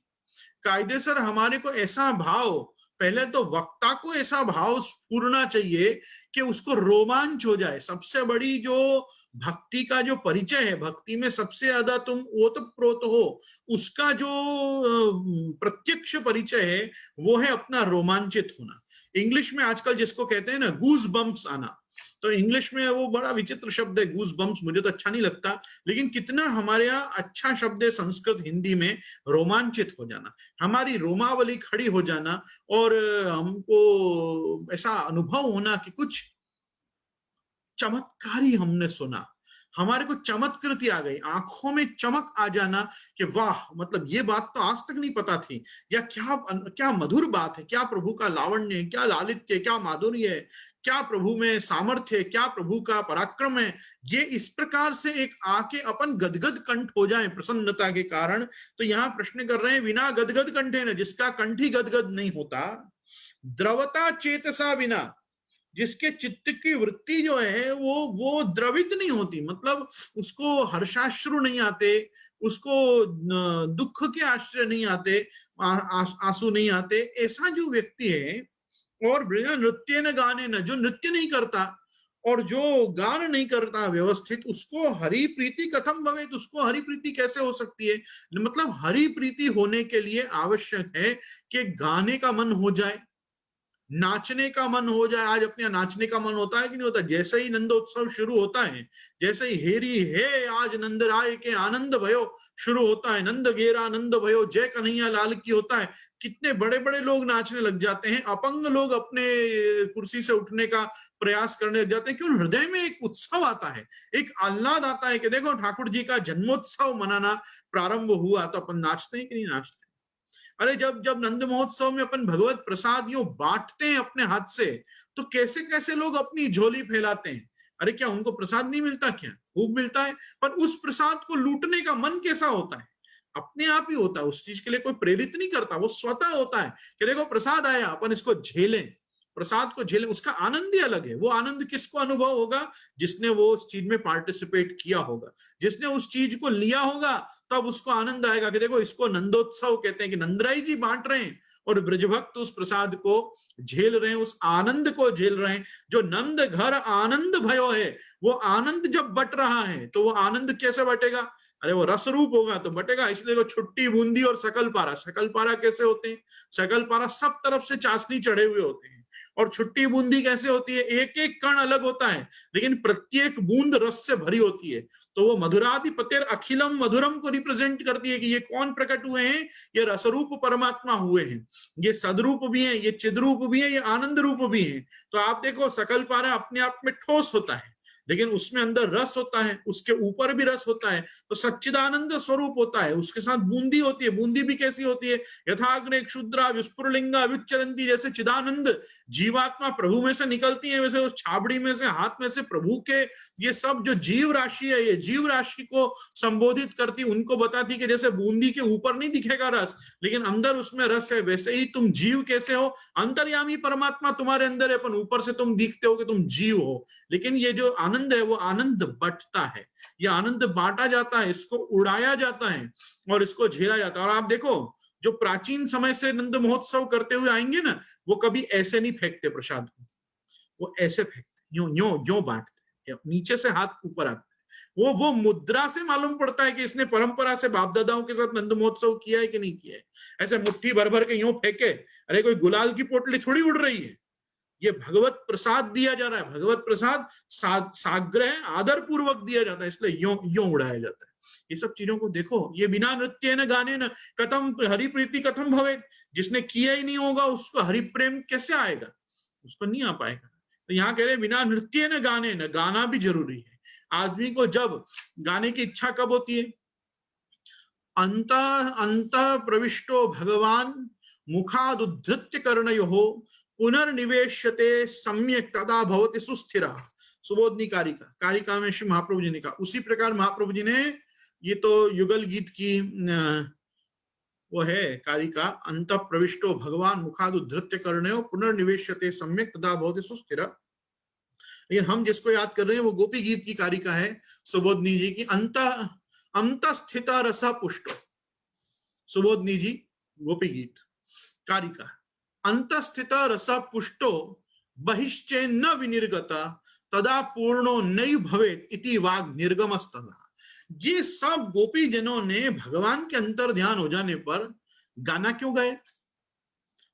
A: कायदे सर हमारे को ऐसा भाव, पहले तो वक्ता को ऐसा भाव स्फुरना चाहिए कि उसको रोमांच हो जाए। सबसे बड़ी जो भक्ति का जो परिचय है, भक्ति में सबसे ज्यादा तुम ओतप्रोत हो, उसका जो प्रत्यक्ष परिचय है वो है अपना रोमांचित होना। इंग्लिश में आजकल जिसको कहते हैं ना गूज बम्प्स आना, तो इंग्लिश में वो बड़ा विचित्र शब्द है गूज बम्प्स, मुझे तो अच्छा नहीं लगता, लेकिन कितना हमारे यहाँ अच्छा शब्द है संस्कृत हिंदी में रोमांचित हो जाना, हमारी रोमावली खड़ी हो जाना और हमको ऐसा अनुभव होना कि कुछ चमत्कारी हमने सुना, हमारे को चमत्कृति आ गई, आंखों में चमक आ जाना कि वाह, मतलब ये बात तो आज तक नहीं पता थी, या क्या क्या मधुर बात है, क्या प्रभु का लावण्य है, क्या लालित्य, क्या माधुर्य है, क्या प्रभु में सामर्थ्य है, क्या प्रभु का पराक्रम है, ये इस प्रकार से एक आके अपन गदगद कंठ हो जाए प्रसन्नता के कारण। तो यहाँ प्रश्न कर रहे हैं, विना गदगद कंठे न, जिसका कंठ ही गदगद नहीं होता, द्रवता चेतसा विना, जिसके चित्त की वृत्ति जो है वो द्रवित नहीं होती, मतलब उसको हर्षाश्रु नहीं आते, उसको दुख के आश्रय नहीं आते, आंसू नहीं आते, ऐसा जो व्यक्ति है, और नृत्य न गाने न, जो नृत्य नहीं करता और जो गान नहीं करता व्यवस्थित, उसको हरि प्रीति कथम भवे, उसको हरि प्रीति कैसे हो सकती है। मतलब हरि प्रीति होने के लिए आवश्यक है कि गाने का मन हो जाए, नाचने का मन हो जाए। आज अपने नाचने का मन होता है कि नहीं होता? जैसे ही नंदोत्सव शुरू होता है, जैसे ही हेरी हे आज नंद राय के आनंद भयो शुरू होता है, नंद गेरा नंद भयो जय कन्हैया लाल की होता है, कितने बड़े बड़े लोग नाचने लग जाते हैं, अपंग लोग अपने कुर्सी से उठने का प्रयास करने लग जाते हैं। क्यों? हृदय में एक उत्सव आता है, एक आह्लाद आता है कि देखो ठाकुर जी का जन्मोत्सव मनाना प्रारंभ हुआ, तो अपन नाचते हैं कि नहीं नाचते? अरे जब जब नंद महोत्सव में अपन भगवत प्रसाद यूं बांटते हैं अपने हाथ से, तो कैसे कैसे लोग अपनी झोली फैलाते हैं। अरे क्या उनको प्रसाद नहीं मिलता? क्या खूब मिलता है, पर उस प्रसाद को लूटने का मन कैसा होता है? अपने आप ही होता है, उस चीज के लिए कोई प्रेरित नहीं करता, वो स्वतः होता है कि देखो प्रसाद आया, अपन इसको झेलें, प्रसाद को झेलें। उसका आनंद ही अलग है। वो आनंद किसको अनुभव होगा? जिसने वो उस चीज में पार्टिसिपेट किया होगा, जिसने उस चीज को लिया होगा, तब उसको आनंद आएगा कि देखो इसको नंदोत्सव कहते हैं, कि नंदराई जी बांट रहे हैं और ब्रजभक्त उस प्रसाद को झेल रहे हैं, उस आनंद को झेल रहे हैं। जो नंद घर आनंद भयो है, वो आनंद जब बट रहा है, तो वो आनंद कैसे बटेगा? अरे वो रस रूप होगा तो बटेगा। इसलिए वो छुट्टी बूंदी और सकल पारा, सकल पारा कैसे होते हैं? सकल पारा सब तरफ से चाशनी चढ़े हुए होते हैं, और छुट्टी बूंदी कैसे होती है? एक एक कण अलग होता है, लेकिन प्रत्येक बूंद रस से भरी होती है। तो वो मधुराधिपतिर अखिलम मधुरम को रिप्रेजेंट करती है कि ये कौन प्रकट हुए हैं? ये रसरूप परमात्मा हुए हैं, ये सदरूप भी हैं, ये चिद्रूप भी हैं, ये आनंद रूप भी हैं। तो आप देखो सकल पारा अपने आप में ठोस होता है, लेकिन उसमें अंदर रस होता है, उसके ऊपर भी रस होता है, तो सच्चिदानंद स्वरूप होता है, उसके साथ बूंदी होती है। बूंदी भी कैसी होती है? यथाग्ने क्षुद्रा विस्फुरलिंगा विच्चरंती, जैसे चिदानंद जीवात्मा प्रभु में से निकलती है, वैसे उस छाबड़ी में से, हाथ में से प्रभु के ये सब जो जीव राशि है, ये जीव राशि को संबोधित करती, उनको बताती कि जैसे बूंदी के ऊपर नहीं दिखेगा रस, लेकिन अंदर उसमें रस है, वैसे ही तुम जीव कैसे हो? अंतर्यामी परमात्मा तुम्हारे अंदर है, अपन ऊपर से तुम दिखते हो कि तुम जीव हो, लेकिन ये जो आनंद है वो आनंद बंटता है, ये आनंद बांटा जाता है, इसको उड़ाया जाता है और इसको झेला जाता है। और आप देखो जो प्राचीन समय से नंद महोत्सव करते हुए आएंगे ना, वो कभी ऐसे नहीं फेंकते प्रसाद को, वो ऐसे फेंकते, यूं यूं यूं बांटते, नीचे से हाथ ऊपर आता है। वो मुद्रा से मालूम पड़ता है कि इसने परंपरा से बाप दादाओं के साथ नंद महोत्सव किया है कि नहीं किया है। ऐसे मुट्ठी भर भर के यूं फेंके, अरे कोई गुलाल की पोटली थोड़ी उड़ रही है, ये भगवत प्रसाद दिया जा रहा है। भगवत प्रसाद साग्रह आदर पूर्वक दिया जाता है, इसलिए यों यों उड़ाया जाता है। ये सब चीजों को देखो, ये बिना नृत्य न गाने न कथम हरि प्रीति कथम भवे, जिसने किया ही नहीं होगा उसको हरि प्रेम कैसे आएगा? उसको नहीं आ पाएगा। तो यहाँ कह रहे बिना नृत्य न गाने न, गाना भी जरूरी है। आदमी को जब गाने की इच्छा कब होती है? अंत अंत प्रविष्टो भगवान मुखाद उद्धृत्य कर्णयो पुनर्निवेश्यते सम्यक तदा भवति सुस्थिरा। सुबोधनी कारिका, कारिका में श्री महाप्रभु जी ने कहा। उसी प्रकार महाप्रभु जी ने, ये तो युगल गीत की वो है कारिका, अंत प्रविष्टो भगवान मुखाद उद्धृत्य कर्णयो पुनर्निवेश्यते सम्यक तदा भवति सुस्थिरा। लेकिन हम जिसको याद कर रहे हैं वो गोपी गीत की कारिका है सुबोधनी जी की, अंत स्थिता रसा पुष्टो। सुबोधनी जी गोपी गीत कारिका, अंतस्थिता रसा पुष्टो बहिश्चे न विनिर्गता तदा पूर्णो नैव भवेत् इति वाग निर्गमस्तदा। ये सब गोपी जनों ने भगवान के अंतर ध्यान हो जाने पर गाना क्यों गाया?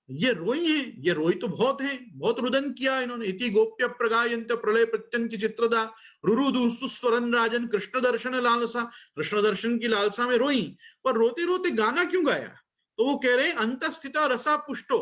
A: ये रोई हैं, ये रोई तो बहुत हैं, बहुत रुदन किया इन्होंने। इति गोप्य प्रगायंत प्रलय प्रत्यंत चित्रदा रुरुदु सुस्वरन राजन कृष्ण दर्शन लालसा। कृष्ण दर्शन की लालसा में रोई, पर रोते रोते गाना क्यों गाया? तो वो कह रहे हैं अंतस्थिता रसा पुष्टो,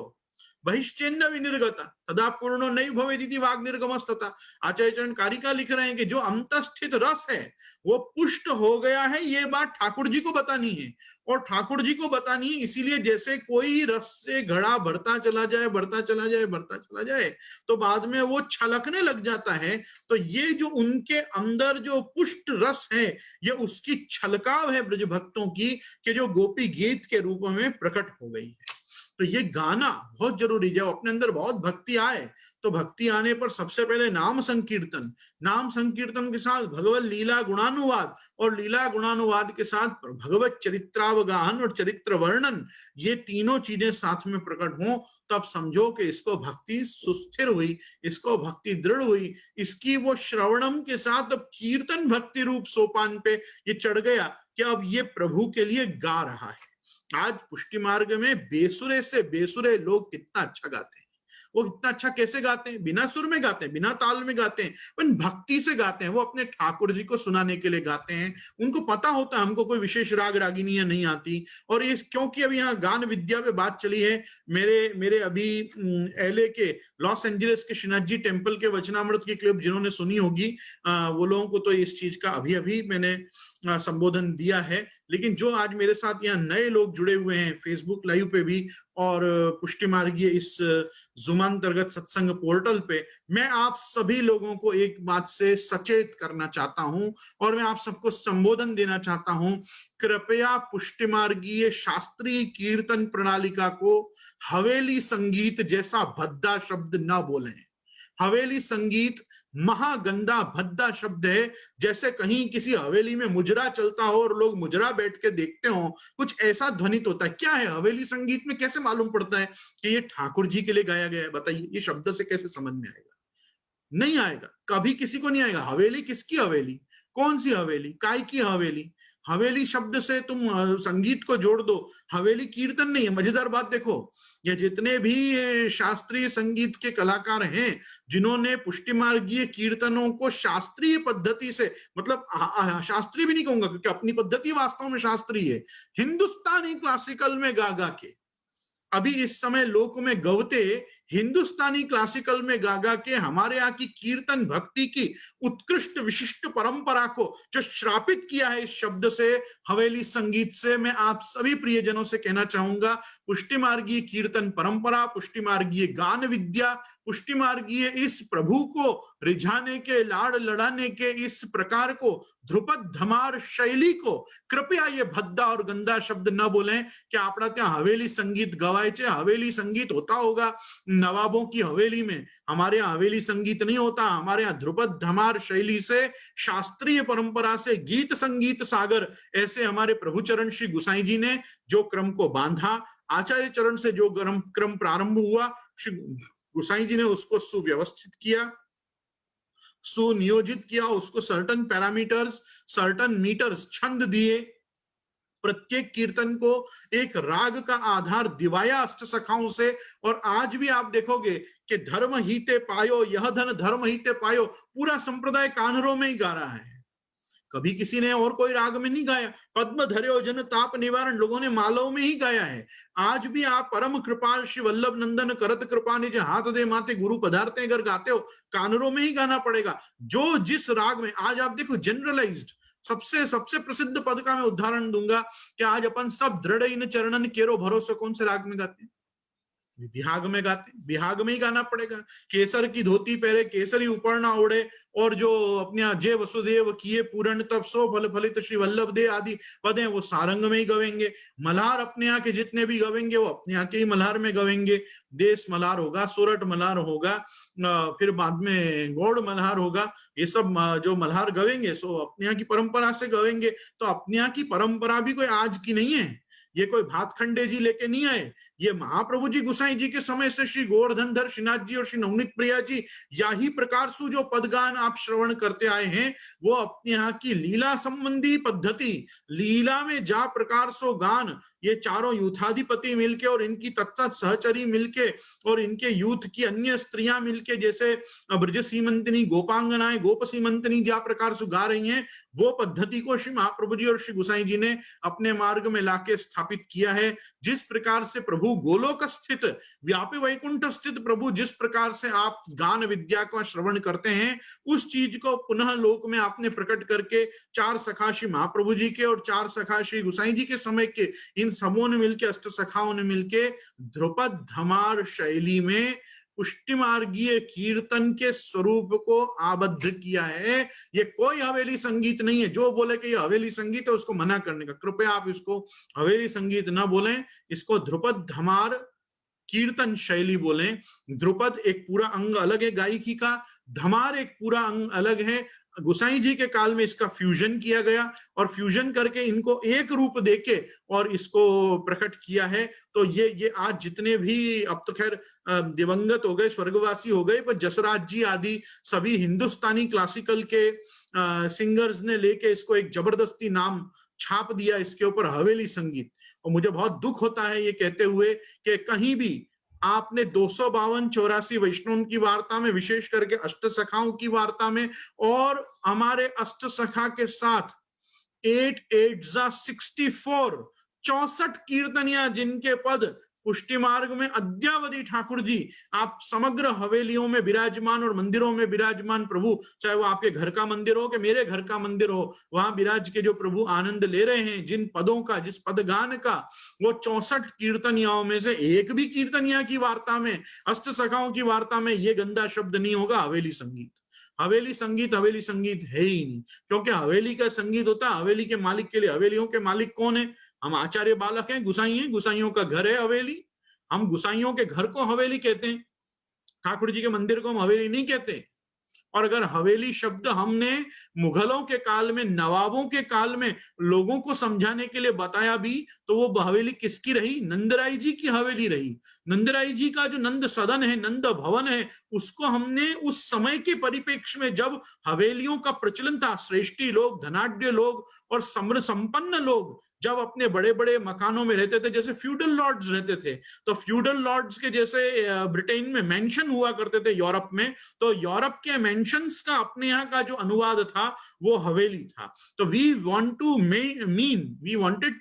A: बहिश्चेन्न विनिर्गता तदा पूर्णो नहीं भवेदिति वाग निर्गमस्तथा। आचार्य चरण कारिका लिख रहे हैं कि जो अंतस्थित रस है वो पुष्ट हो गया है, ये बात ठाकुर जी को बतानी है। और ठाकुर जी को बतानी है इसीलिए जैसे कोई रस से घड़ा भरता चला जाए, भरता चला जाए, भरता चला जाए, तो बाद में वो छलकने लग जाता है। तो ये जो उनके अंदर जो पुष्ट रस है, ये उसकी छलकाव है ब्रज भक्तों की, कि जो गोपी गीत के रूप में प्रकट हो गई है। तो ये गाना बहुत जरूरी। जब अपने अंदर बहुत भक्ति आए, तो भक्ति आने पर सबसे पहले नाम संकीर्तन, नाम संकीर्तन के साथ भगवत लीला गुणानुवाद, और लीला गुणानुवाद के साथ भगवत चरित्रावगाहन और चरित्र वर्णन, ये तीनों चीजें साथ में प्रकट हों, तब समझो कि इसको भक्ति सुस्थिर हुई, इसको भक्ति दृढ़ हुई, इसकी वो श्रवणम के साथ अब कीर्तन भक्ति रूप सोपान पे ये चढ़ गया कि अब ये प्रभु के लिए गा रहा है। आज पुष्टि मार्ग में बेसुरे से बेसुरे लोग कितना अच्छा गाते हैं। वो इतना अच्छा कैसे गाते हैं? बिना सुर में गाते हैं, बिना ताल में गाते हैं, पर भक्ति से गाते हैं। वो अपने ठाकुर जी को सुनाने के लिए गाते हैं। उनको पता होता है हमको कोई विशेष राग रागिनियां नहीं आती। और ये क्योंकि अभी यहाँ गान विद्या पे बात चली है, मेरे अभी एलए के लॉस एंजलिस के श्रीनाथ जी टेम्पल के वचनामृत की क्लिप जिन्होंने सुनी होगी, वो लोगों को तो इस चीज का अभी अभी मैंने संबोधन दिया है। लेकिन जो आज मेरे साथ यहाँ नए लोग जुड़े हुए हैं फेसबुक लाइव पे भी और पुष्टि मार्गीय इस जुमांतर्गत सत्संग पोर्टल पे, मैं आप सभी लोगों को एक बात से सचेत करना चाहता हूं और मैं आप सबको संबोधन देना चाहता हूं। कृपया पुष्टि मार्गीय शास्त्रीय कीर्तन प्रणालिका को हवेली संगीत जैसा भद्दा शब्द ना बोलें। हवेली संगीत महागंदा भद्दा शब्द है। जैसे कहीं किसी हवेली में मुजरा चलता हो और लोग मुजरा बैठ के देखते हो, कुछ ऐसा ध्वनित होता है। क्या है हवेली संगीत में? कैसे मालूम पड़ता है कि ये ठाकुर जी के लिए गाया गया है? बताइए, ये शब्द से कैसे समझ में आएगा? नहीं आएगा, कभी किसी को नहीं आएगा। हवेली किसकी हवेली? कौन सी हवेली? काय की हवेली? हवेली शब्द से तुम संगीत को जोड़ दो, हवेली कीर्तन नहीं है। मजेदार बात देखो, ये जितने भी शास्त्रीय संगीत के कलाकार हैं जिन्होंने पुष्टि मार्गीय कीर्तनों को शास्त्रीय पद्धति से, मतलब शास्त्रीय भी नहीं कहूंगा क्योंकि अपनी पद्धति वास्तव में शास्त्रीय है, हिंदुस्तानी क्लासिकल में गा गा के अभी इस समय लोक में गवते, हिंदुस्तानी क्लासिकल में गागा के हमारे यहाँ की कीर्तन भक्ति की उत्कृष्ट विशिष्ट परंपरा को जो श्रापित किया है इस शब्द से, हवेली संगीत से, मैं आप सभी प्रियजनों से कहना चाहूंगा, पुष्टि मार्गीय कीर्तन परंपरा, पुष्टि मार्गीय गान विद्या, पुष्टि मार्गीय इस प्रभु को रिझाने के, लाड़ लड़ाने के इस प्रकार को, ध्रुपद धमार शैली को, कृपया ये भद्दा और गंदा शब्द न बोलें कि आपड़ा त्या हवेली संगीत गवाए छे। हवेली संगीत होता होगा नवाबों की हवेली में, हमारे यहाँ हवेली संगीत नहीं होता। हमारे यहाँ ध्रुपद धमार शैली से, शास्त्रीय परंपरा से, गीत संगीत सागर, ऐसे हमारे प्रभुचरण श्री गुसाई जी ने जो क्रम को बांधा, आचार्य चरण से जो क्रम प्रारंभ हुआ, श्री गुसाई जी ने उसको सुव्यवस्थित किया, सुनियोजित किया, उसको सर्टन पैरामीटर्स, सर्टन मीटर्स, छंद दिए, प्रत्येक कीर्तन को एक राग का आधार दिवाया अष्ट सखाओं से। और आज भी आप देखोगे कि धर्म हीते पायो, यह धन धर्म हीते पायो, पूरा संप्रदाय कान्हरों में ही गा रहा है। कभी किसी ने और कोई राग में नहीं गाया। पद्म धर्यो जन ताप निवारण, लोगों ने मालव में ही गाया है। आज भी आप परम कृपाल श्री वल्लभ नंदन करत कृपा निज हाथ दे माते गुरु पदार्थे अगर गाते हो, कानरों में ही गाना पड़ेगा। जो जिस राग में, आज आप देखो जनरलाइज्ड, सबसे प्रसिद्ध पद का मैं उदाहरण दूंगा कि आज अपन सब दृढ़ इन चरणन केरो भरोसे कौन से राग में गाते हैं? बिहाग में गाते, बिहाग में ही गाना पड़ेगा। केसर की धोती पहरे, केसरी उपरना ओढ़े, और जो अपने जय वसुदेव किए पूर्ण तब सो फल फलित श्री वल्लभ दे आदि पद हैं, वो सारंग में ही गवेंगे। मल्हार अपने यहाँ के जितने भी गवेंगे वो अपने यहाँ के ही मल्हार में गवेंगे। देश मल्हार होगा, सोरठ मल्हार होगा, फिर बाद में गौड़ मल्हार होगा। ये सब जो मल्हार गवेंगे सो अपने यहाँ की परंपरा से गवेंगे। तो अपने यहाँ की परंपरा भी कोई आज की नहीं है, ये कोई भातखंडे जी लेके नहीं आए। ये महाप्रभु जी गुसाई जी के समय से श्री गोवर्धनधर श्रीनाथ जी और श्री नवनीत प्रिया जी या ही प्रकार से जो पदगान आप श्रवण करते आए हैं, वो अपने यहाँ की लीला संबंधी पद्धति, लीला में जा प्रकार सो गान ये चारों यूथाधिपति मिलके और इनकी तत्त सहचरी मिलके और इनके यूथ की अन्य स्त्रियां मिलके, जैसे ब्रज सीमंतनी, गोपांगनाएं, गोप सीमंतनी ज्या प्रकार से गा रही हैं, वो पद्धति को श्री महाप्रभु जी और श्री गोसाई जी ने अपने मार्ग में लाके स्थापित किया है। जिस प्रकार से प्रभु गोलोक स्थित व्यापी वैकुंठ स्थित प्रभु, जिस प्रकार से आप गान विद्या का श्रवण करते हैं, उस चीज को पुनः लोक में आपने प्रकट करके चार सखा श्री महाप्रभु जी के और चार सखा श्री गोसाई जी के समय के इन समूह ने मिलकर, अष्ट सखाओं ने मिलके ध्रुपद धमार शैली में पुष्टि मार्गीय कीर्तन के स्वरूप को आबद्ध किया है। ये कोई हवेली संगीत नहीं है। जो बोले कि ये हवेली संगीत है उसको मना करने का, कृपया आप इसको हवेली संगीत ना बोलें, इसको ध्रुपद धमार कीर्तन शैली बोलें। ध्रुपद एक पूरा अंग अलग है गायकी का, धमार एक पूरा अंग अलग है। गोसाई जी के काल में इसका फ्यूजन किया गया और फ्यूजन करके इनको एक रूप देके और इसको प्रकट किया है। तो ये आज जितने भी, अब तो खैर दिवंगत हो गए, स्वर्गवासी हो गए, पर जसराज जी आदि सभी हिंदुस्तानी क्लासिकल के सिंगर्स ने लेके इसको एक जबरदस्ती नाम छाप दिया इसके ऊपर, हवेली संगीत। और मुझे बहुत दुख होता है ये कहते हुए कि कहीं भी आपने 252-84 वैष्णव की वार्ता में, विशेष करके अष्ट सखाओं की वार्ता में और हमारे अष्ट सखा के साथ 8 8 64 64 कीर्तनिया जिनके पद पुष्टि मार्ग में अद्यावधि ठाकुर जी आप समग्र हवेलियों में विराजमान और मंदिरों में विराजमान प्रभु, चाहे वो आपके घर का मंदिर हो कि मेरे घर का मंदिर हो, वहां विराज के जो प्रभु आनंद ले रहे हैं जिन पदों का, जिस पदगान का, वो 64 कीर्तनियाओं में से एक भी कीर्तनिया की वार्ता में, अष्ट सखाओं की वार्ता में ये गंदा शब्द नहीं होगा हवेली संगीत। हवेली संगीत हवेली संगीत है ही नहीं, क्योंकि हवेली का संगीत होता है हवेली के मालिक के लिए। हवेलियों के मालिक कौन है? हम आचार्य बालक हैं, गुसाई हैं, गुसाइयों का घर है हवेली। हम गुसाइयों के घर को हवेली कहते हैं, ठाकुर जी के मंदिर को हम हवेली नहीं कहते। और अगर हवेली शब्द हमने मुगलों के काल में, नवाबों के काल में लोगों को समझाने के लिए बताया भी, तो वो हवेली किसकी रही? नंदराय जी की हवेली रही। नंदराय जी का जो नंद सदन है, नंद भवन है, उसको हमने उस समय के परिप्रेक्ष्य में, जब हवेलियों का प्रचलन था, श्रेष्ठी लोग, धनाढ्य लोग और संपन्न लोग जब अपने बड़े बड़े मकानों में रहते थे, जैसे फ्यूडल लॉर्ड्स रहते थे, तो फ्यूडल लॉर्ड्स के जैसे ब्रिटेन में मेंशन हुआ करते थे यूरोप में, तो यूरोप के मेंशंस का अपने यहाँ का जो अनुवाद था वो हवेली था। तो we wanted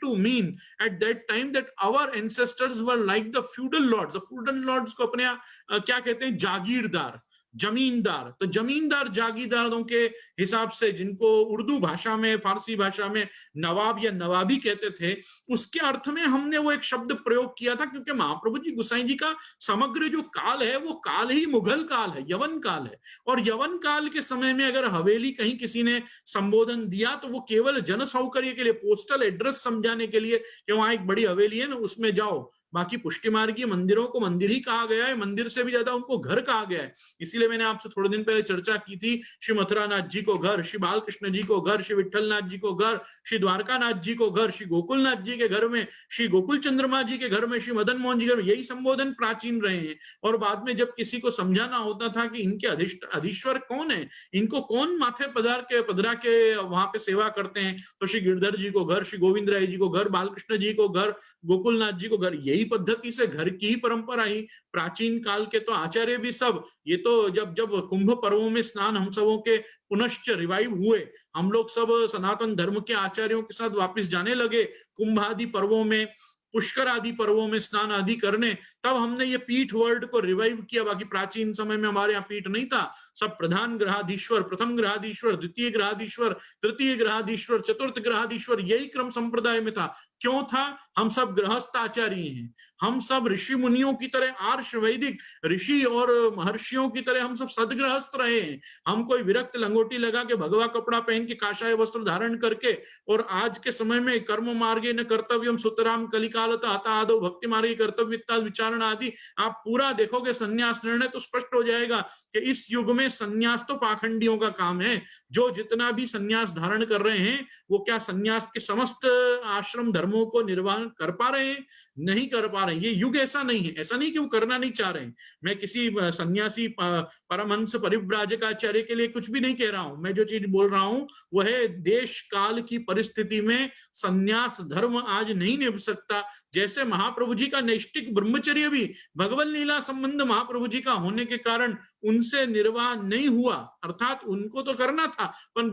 A: to mean at that time that our ancestors were like the feudal lords. Feudal lords को अपने यहाँ क्या कहते हैं? जागीरदार, जमींदार। तो जमींदार जागीरदारों के हिसाब से, जिनको उर्दू भाषा में, फारसी भाषा में नवाब या नवाबी कहते थे, उसके अर्थ में हमने वो एक शब्द प्रयोग किया था, क्योंकि महाप्रभु जी गोसाई जी का समग्र जो काल है वो काल ही मुगल काल है, यवन काल है। और यवन काल के समय में अगर हवेली कहीं किसी ने संबोधन दिया तो वो केवल जन सौकर्य के लिए, पोस्टल एड्रेस समझाने के लिए कि वहां एक बड़ी हवेली है ना, उसमें जाओ। बाकी पुष्टि मार्गीय मंदिरों को मंदिर ही कहा गया है, मंदिर से भी ज्यादा उनको घर कहा गया है। इसीलिए मैंने आपसे थोड़े दिन पहले चर्चा की थी, श्री मथुरा नाथ जी को घर, श्री बालकृष्ण जी को घर, श्री विठल नाथ जी को घर, श्री द्वारका नाथ जी को घर, श्री गोकुल नाथ जी के घर में, श्री गोकुल चंद्रमा जी के घर में, श्री मदन मोहन जी के घर में, यही संबोधन प्राचीन रहे हैं। और बाद में जब किसी को समझाना होता था कि इनके अधीश्वर कौन है, इनको कौन माथे पधरा के वहां पे सेवा करते हैं, तो श्री गिरधर जी को घर, श्री गोविंद राय जी को घर, बालकृष्ण जी को घर, गोकुलनाथ जी को घर। यही पद्धति से घर की ही परंपरा ही प्राचीन काल के तो आचार्य भी सब, ये तो जब जब कुंभ पर्वों में स्नान हम सबों के पुनश्च रिवाइव हुए, हम लोग सब सनातन धर्म के आचार्यों के साथ वापस जाने लगे कुंभ आदि पर्वों में, पुष्कर आदि पर्वों में स्नान आदि करने, तब हमने ये पीठ वर्ड को रिवाइव किया। बाकी प्राचीन समय में हमारे यहाँ पीठ नहीं था, सब प्रधान ग्रहाधीश्वर, प्रथम ग्रहाधीश्वर, द्वितीय ग्रहाधीश्वर, तृतीय ग्रहाधीश्वर, चतुर्थ ग्रहाधीश्वर, यही क्रम संप्रदाय में था। क्यों था? हम सब गृहस्थ आचार्य हैं, हम सब ऋषि मुनियों की तरह, आर्ष वैदिक ऋषि और महर्षियों की तरह हम सब सदगृहस्थ रहे हैं। हम कोई विरक्त लंगोटी लगा के, भगवा कपड़ा पहन के, काशाय वस्त्र धारण करके, और आज के समय में कर्म मार्गे न कर्तव्यम सुतराम कलिकालता हता आदो भक्ति मार्गे कर्तव्यता विचारण आदि, आप पूरा देखोगे संन्यास निर्णय तो स्पष्ट हो जाएगा कि इस युग में संन्यास तो पाखंडियों का काम है। जो जितना भी संन्यास धारण कर रहे हैं वो क्या संन्यास के समस्त आश्रम धर्मों को निर्वाह कर पा रहे हैं? नहीं कर पा रहे। रहे हैं। ये युग ऐसा नहीं है, ऐसा नहीं कि वो करना नहीं चाह रहे हैं। मैं किसी सन्यासी परमहंस परिव्राजकाचार्य के लिए कुछ भी नहीं कह रहा हूं। मैं जो चीज बोल रहा हूं वो है देश काल की परिस्थिति में सन्यास धर्म आज नहीं निभ सकता। जैसे महाप्रभु जी का नैष्टिक ब्रह्मचर्य भी भगवत लीला संबंध महाप्रभु जी का होने के कारण उनसे निर्वाह नहीं हुआ, अर्थात उनको तो करना था पर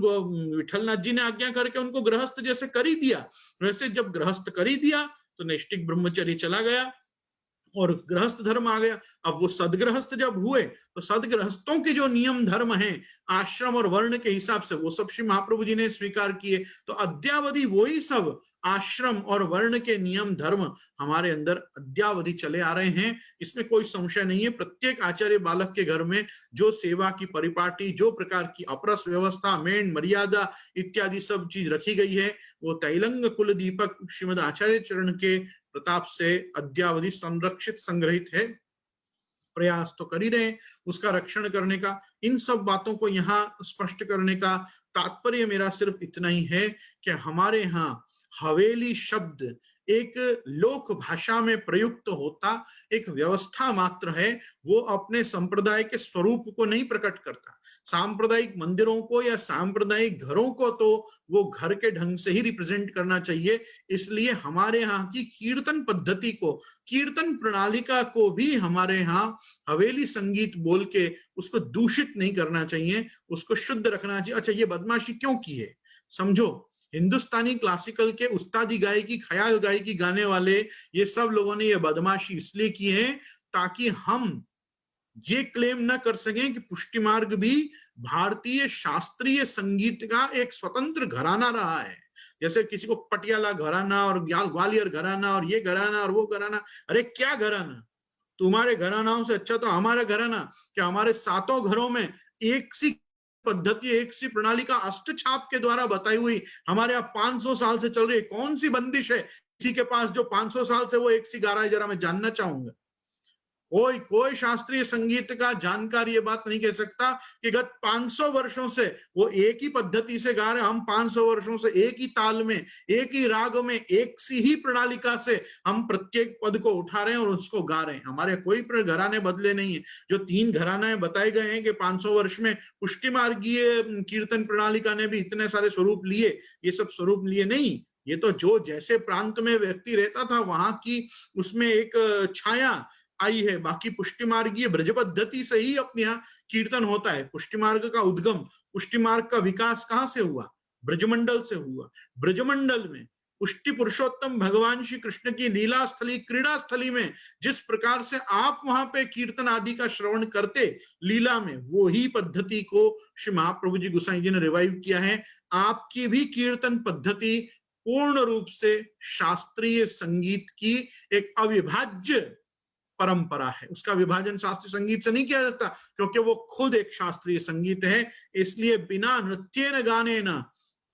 A: विठलनाथ जी ने आज्ञा करके उनको गृहस्थ जैसे कर ही दिया। वैसे जब गृहस्थ कर ही दिया तो नैष्टिक ब्रह्मचर्य चला गया और गृहस्थ धर्म आ गया। अब वो सदगृहस्थ जब हुए तो सदगृहस्थों के जो नियम धर्म हैं आश्रम और वर्ण के हिसाब से वो सब श्री महाप्रभु जी ने स्वीकार किए। तो अद्यावधि वही सब आश्रम और वर्ण के नियम धर्म हमारे अंदर अद्यावधि चले आ रहे हैं, इसमें कोई संशय नहीं है। प्रत्येक आचार्य बालक के घर में जो सेवा की परिपाटी, जो प्रकार की अपरस व्यवस्था, मेन मर्यादा इत्यादि सब चीज रखी गई है वो तैलंग कुल दीपक श्रीमद आचार्य चरण के प्रताप से अद्यावधि संरक्षित संग्रहित है। प्रयास तो कर ही रहे उसका रक्षण करने का। इन सब बातों को यहाँ स्पष्ट करने का तात्पर्य मेरा सिर्फ इतना ही है कि हमारे यहाँ हवेली शब्द एक लोक भाषा में प्रयुक्त होता एक व्यवस्था मात्र है, वो अपने संप्रदाय के स्वरूप को नहीं प्रकट करता। सांप्रदायिक मंदिरों को या सांप्रदायिक घरों को तो वो घर के ढंग से ही रिप्रेजेंट करना चाहिए। इसलिए हमारे यहाँ की कीर्तन पद्धति को, कीर्तन प्रणालिका को भी हमारे यहाँ हवेली संगीत बोल के उसको दूषित नहीं करना चाहिए, उसको शुद्ध रखना चाहिए। अच्छा, ये बदमाशी क्यों की है समझो। हिंदुस्तानी क्लासिकल के उस्तादी गायकी, ख्याल गायकी गाने वाले ये सब लोगों ने ये बदमाशी इसलिए की है ताकि हम ये क्लेम न कर सकें कि पुष्टि मार्ग भी भारतीय शास्त्रीय संगीत का एक स्वतंत्र घराना रहा है। जैसे किसी को पटियाला घराना और ग्वालियर घराना और ये घराना और वो घराना, अरे क्या घराना, तुम्हारे घरानाओं से अच्छा तो हमारा घराना। क्या हमारे सातों घरों में एक सी पद्धति, एक सी प्रणाली का अष्टछाप के द्वारा बताई हुई हमारे यहाँ 500 साल से चल रही है। कौन सी बंदिश है किसी के पास जो 500 साल से वो एक सी गा रहा है, जरा मैं जानना चाहूंगा। कोई शास्त्रीय संगीत का जानकार ये बात नहीं कह सकता कि गत 500 वर्षों से वो एक ही पद्धति से गा रहे हैं। हम 500 वर्षों से एक ही ताल में, एक ही राग में, एक सी ही प्रणालिका से हम प्रत्येक पद को उठा रहे हैं और उसको गा रहे हैं। हमारे कोई घराने बदले नहीं है। जो 3 घराने बताए गए हैं कि 500 वर्ष में पुष्टि मार्गीय कीर्तन प्रणालिका ने भी इतने सारे स्वरूप लिए, ये सब स्वरूप लिए नहीं। ये तो जो जैसे प्रांत में व्यक्ति रहता था वहां की उसमें एक छाया आई है। बाकी पुष्टि मार्गीय ब्रज पद्धति से ही अपने यहाँ कीर्तन होता है। पुष्टि मार्ग का उद्गम, पुष्टि मार्ग का विकास कहाँ से हुआ? ब्रजमंडल से हुआ। ब्रजमंडल में पुष्टि पुरुषोत्तम भगवान श्री कृष्ण की लीला स्थली, क्रीड़ा स्थली में जिस प्रकार से आप वहां पे कीर्तन आदि का श्रवण करते लीला में, वो ही पद्धति को श्री महाप्रभु जी गोसाई जी ने रिवाइव किया है। आपकी भी कीर्तन पद्धति पूर्ण रूप से शास्त्रीय संगीत की एक अविभाज्य परंपरा है। उसका विभाजन शास्त्रीय संगीत से नहीं किया जाता क्योंकि वो खुद एक शास्त्रीय संगीत है। इसलिए बिना नृत्येन गानेन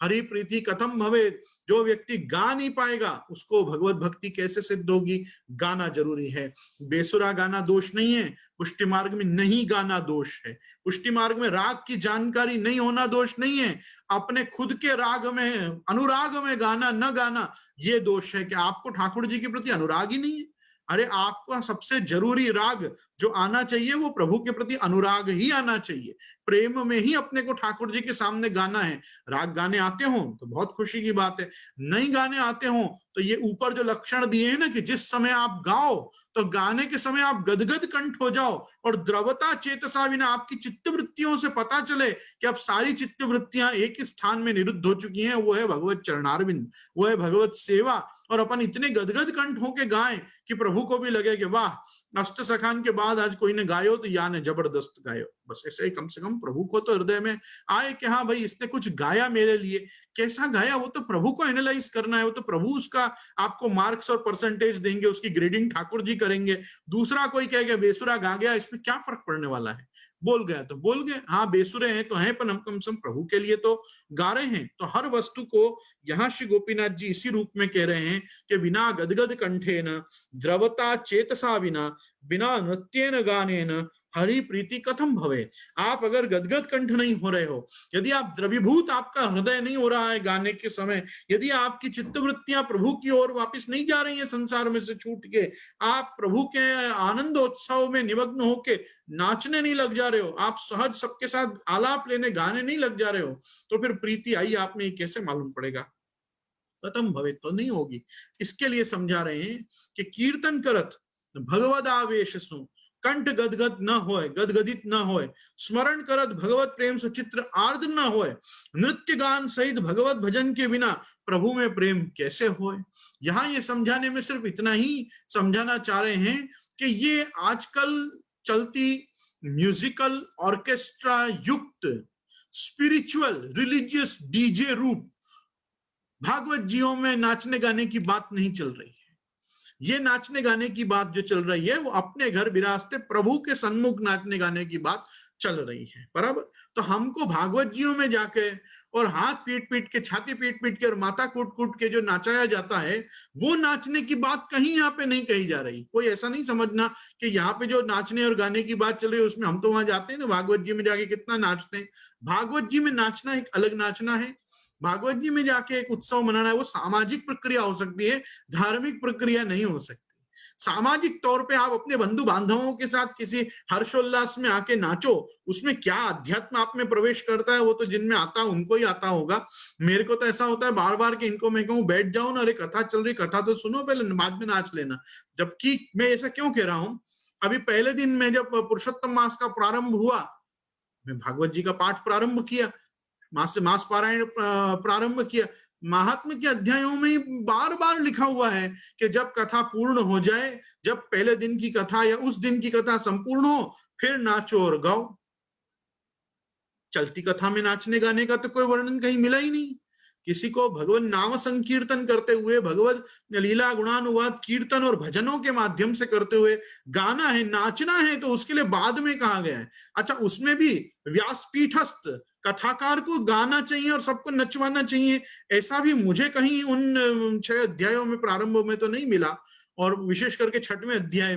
A: हरि प्रीति कथम भवे, जो व्यक्ति गा नहीं पाएगा उसको भगवत भक्ति कैसे सिद्ध होगी? गाना जरूरी है। बेसुरा गाना दोष नहीं है, पुष्टि मार्ग में नहीं गाना दोष है। पुष्टि मार्ग में राग की जानकारी नहीं होना दोष नहीं है। अपने खुद के राग में, अनुराग में गाना न गाना ये दोष है कि आपको ठाकुर जी के प्रति अनुराग ही नहीं है। अरे आपका सबसे जरूरी राग जो आना चाहिए वो प्रभु के प्रति अनुराग ही आना चाहिए। प्रेम में ही अपने को ठाकुर जी के सामने गाना है। राग गाने आते हों तो बहुत खुशी की बात है, नहीं गाने आते हों तो ये ऊपर जो लक्षण दिए हैं ना कि जिस समय आप गाओ तो गाने के समय आप गदगद कंठ हो जाओ और द्रवता चेतसा विना, आपकी चित्तवृत्तियों से पता चले कि अब सारी चित्तवृत्तियां एक ही स्थान में निरुद्ध हो चुकी हैं। वो है भगवत चरणारविंद, वो है भगवत सेवा। और अपन इतने गदगद कंठ होके गाएं कि प्रभु को भी लगे कि वाह, अष्ट सखान के बाद आज कोई ने गायो तो या ने जबरदस्त गायो। बस ऐसे ही कम से कम प्रभु को तो हृदय में आए कि हाँ भाई इसने कुछ गाया मेरे लिए। कैसा गाया वो तो प्रभु को एनालाइज करना है। वो तो प्रभु उसका आपको मार्क्स और परसेंटेज देंगे, उसकी ग्रेडिंग ठाकुर जी करेंगे। दूसरा कोई कहेगा बेसुरा गा गया, इसमें क्या फर्क पड़ने वाला है? बोल गया तो बोल गए, हाँ बेसुरे हैं तो हैं, पर हम कम से कम प्रभु के लिए तो गा रहे हैं। तो हर वस्तु को यहाँ श्री गोपीनाथ जी इसी रूप में कह रहे हैं कि बिना गदगद कंठेन द्रवता चेतसा विना, बिना नृत्येन गानेन हरि प्रीति कथम भवे। आप अगर गदगद कंठ नहीं हो रहे हो, यदि आप द्रवीभूत आपका हृदय नहीं हो रहा है गाने के समय, यदि आपकी चित्तवृत्तियां प्रभु की ओर वापस नहीं जा रही हैं संसार में से छूट के, आप प्रभु के आनंदोत्सव में निमग्न होके नाचने नहीं लग जा रहे हो, आप सहज सबके साथ आलाप लेने गाने नहीं लग जा रहे हो, तो फिर प्रीति आई आप में कैसे मालूम पड़ेगा? खत्म भवे तो नहीं होगी। इसके लिए समझा रहे हैं कि कीर्तन करत भगवद आवेश सु कंठ गदगद न होए, गदगदित न होए, स्मरण करत भगवत प्रेम सुचित्र आर्द्र न होए, नृत्य गान सहित भगवत भजन के बिना प्रभु में प्रेम कैसे होए। यहां ये समझाने में सिर्फ इतना ही समझाना चाह रहे हैं कि ये आजकल चलती म्यूजिकल ऑर्केस्ट्रा युक्त स्पिरिचुअल रिलीजियस डीजे रूप भागवत जियों में नाचने गाने की बात नहीं चल रही है। ये नाचने गाने की बात जो चल रही है वो अपने घर विरासते प्रभु के सन्मुख नाचने गाने की बात चल रही है, बराबर। तो हमको भागवत जियों में जाके और हाथ पीट पीट के, छाती पीट पीट के और माथा कूट कूट के जो नाचाया जाता है, वो नाचने की बात कहीं यहाँ पे नहीं कही जा रही। कोई ऐसा नहीं समझना कि यहाँ पे जो नाचने और गाने की बात चल रही है उसमें हम तो वहां जाते हैं ना, भागवत जी में जाके कितना नाचते हैं। भागवत जी में नाचना एक अलग नाचना है। भागवत जी में जाके एक उत्सव मनाना है, वो सामाजिक प्रक्रिया हो सकती है, धार्मिक प्रक्रिया नहीं हो सकती। सामाजिक तौर पे आप अपने बंधु बांधवों के साथ किसी हर्षोल्लास में आके नाचो, उसमें क्या अध्यात्म आप में प्रवेश करता है वो तो जिनमें आता है उनको ही आता होगा। मेरे को तो ऐसा होता है बार बार कि इनको मैं कहूं बैठ जाओ ना, अरे कथा चल रही, कथा तो सुनो पहले, बाद में नाच लेना। जबकि मैं ऐसा क्यों कह रहा हूं, अभी पहले दिन में जब पुरुषोत्तम मास का प्रारंभ हुआ, मैं भागवत जी का पाठ प्रारंभ किया, मास से मास पारायण प्रारंभ किया। महात्म्य के अध्यायों में बार बार लिखा हुआ है कि जब कथा पूर्ण हो जाए, जब पहले दिन की कथा या उस दिन की कथा संपूर्ण हो, फिर नाचो और गाओ। चलती कथा में नाचने गाने का तो कोई वर्णन कहीं मिला ही नहीं। किसी को भगवान नाम संकीर्तन करते हुए, भगवत लीला गुणानुवाद कीर्तन और भजनों के माध्यम से करते हुए गाना है, नाचना है, तो उसके लिए बाद में कहा गया है। अच्छा, उसमें भी व्यासपीठस्थ कथाकार को गाना चाहिए और सबको नचवाना चाहिए, ऐसा भी मुझे कहीं उन 6 अध्यायों में प्रारंभ में तो नहीं मिला। और विशेष करके छठवें अध्याय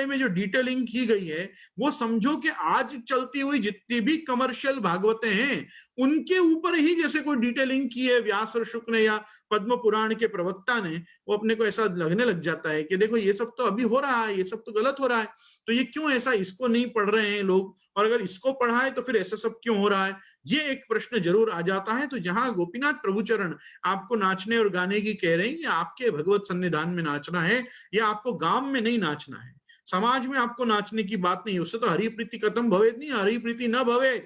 A: में जो डिटेलिंग की गई है, वो समझो कि आज चलती हुई जितनी भी कमर्शियल भागवतें हैं उनके ऊपर ही जैसे कोई डिटेलिंग की है व्यास और शुक्ल ने या पद्म पुराण के प्रवक्ता ने। वो अपने को ऐसा लगने लग जाता है कि देखो ये सब तो अभी हो रहा है, ये सब तो गलत हो रहा है, तो ये क्यों ऐसा, इसको नहीं पढ़ रहे हैं लोग, और अगर इसको पढ़ा है तो फिर ऐसा सब क्यों हो रहा है, ये एक प्रश्न जरूर आ जाता है। तो जहां गोपीनाथ प्रभुचरण आपको नाचने और गाने की कह रहे हैं, ये आपके भगवत सन्निधान में नाचना है, या आपको गांव में नहीं नाचना है, समाज में आपको नाचने की बात नहीं। उससे तो हरि प्रीति कथम भवेत नहीं, हरि प्रीति न भवे।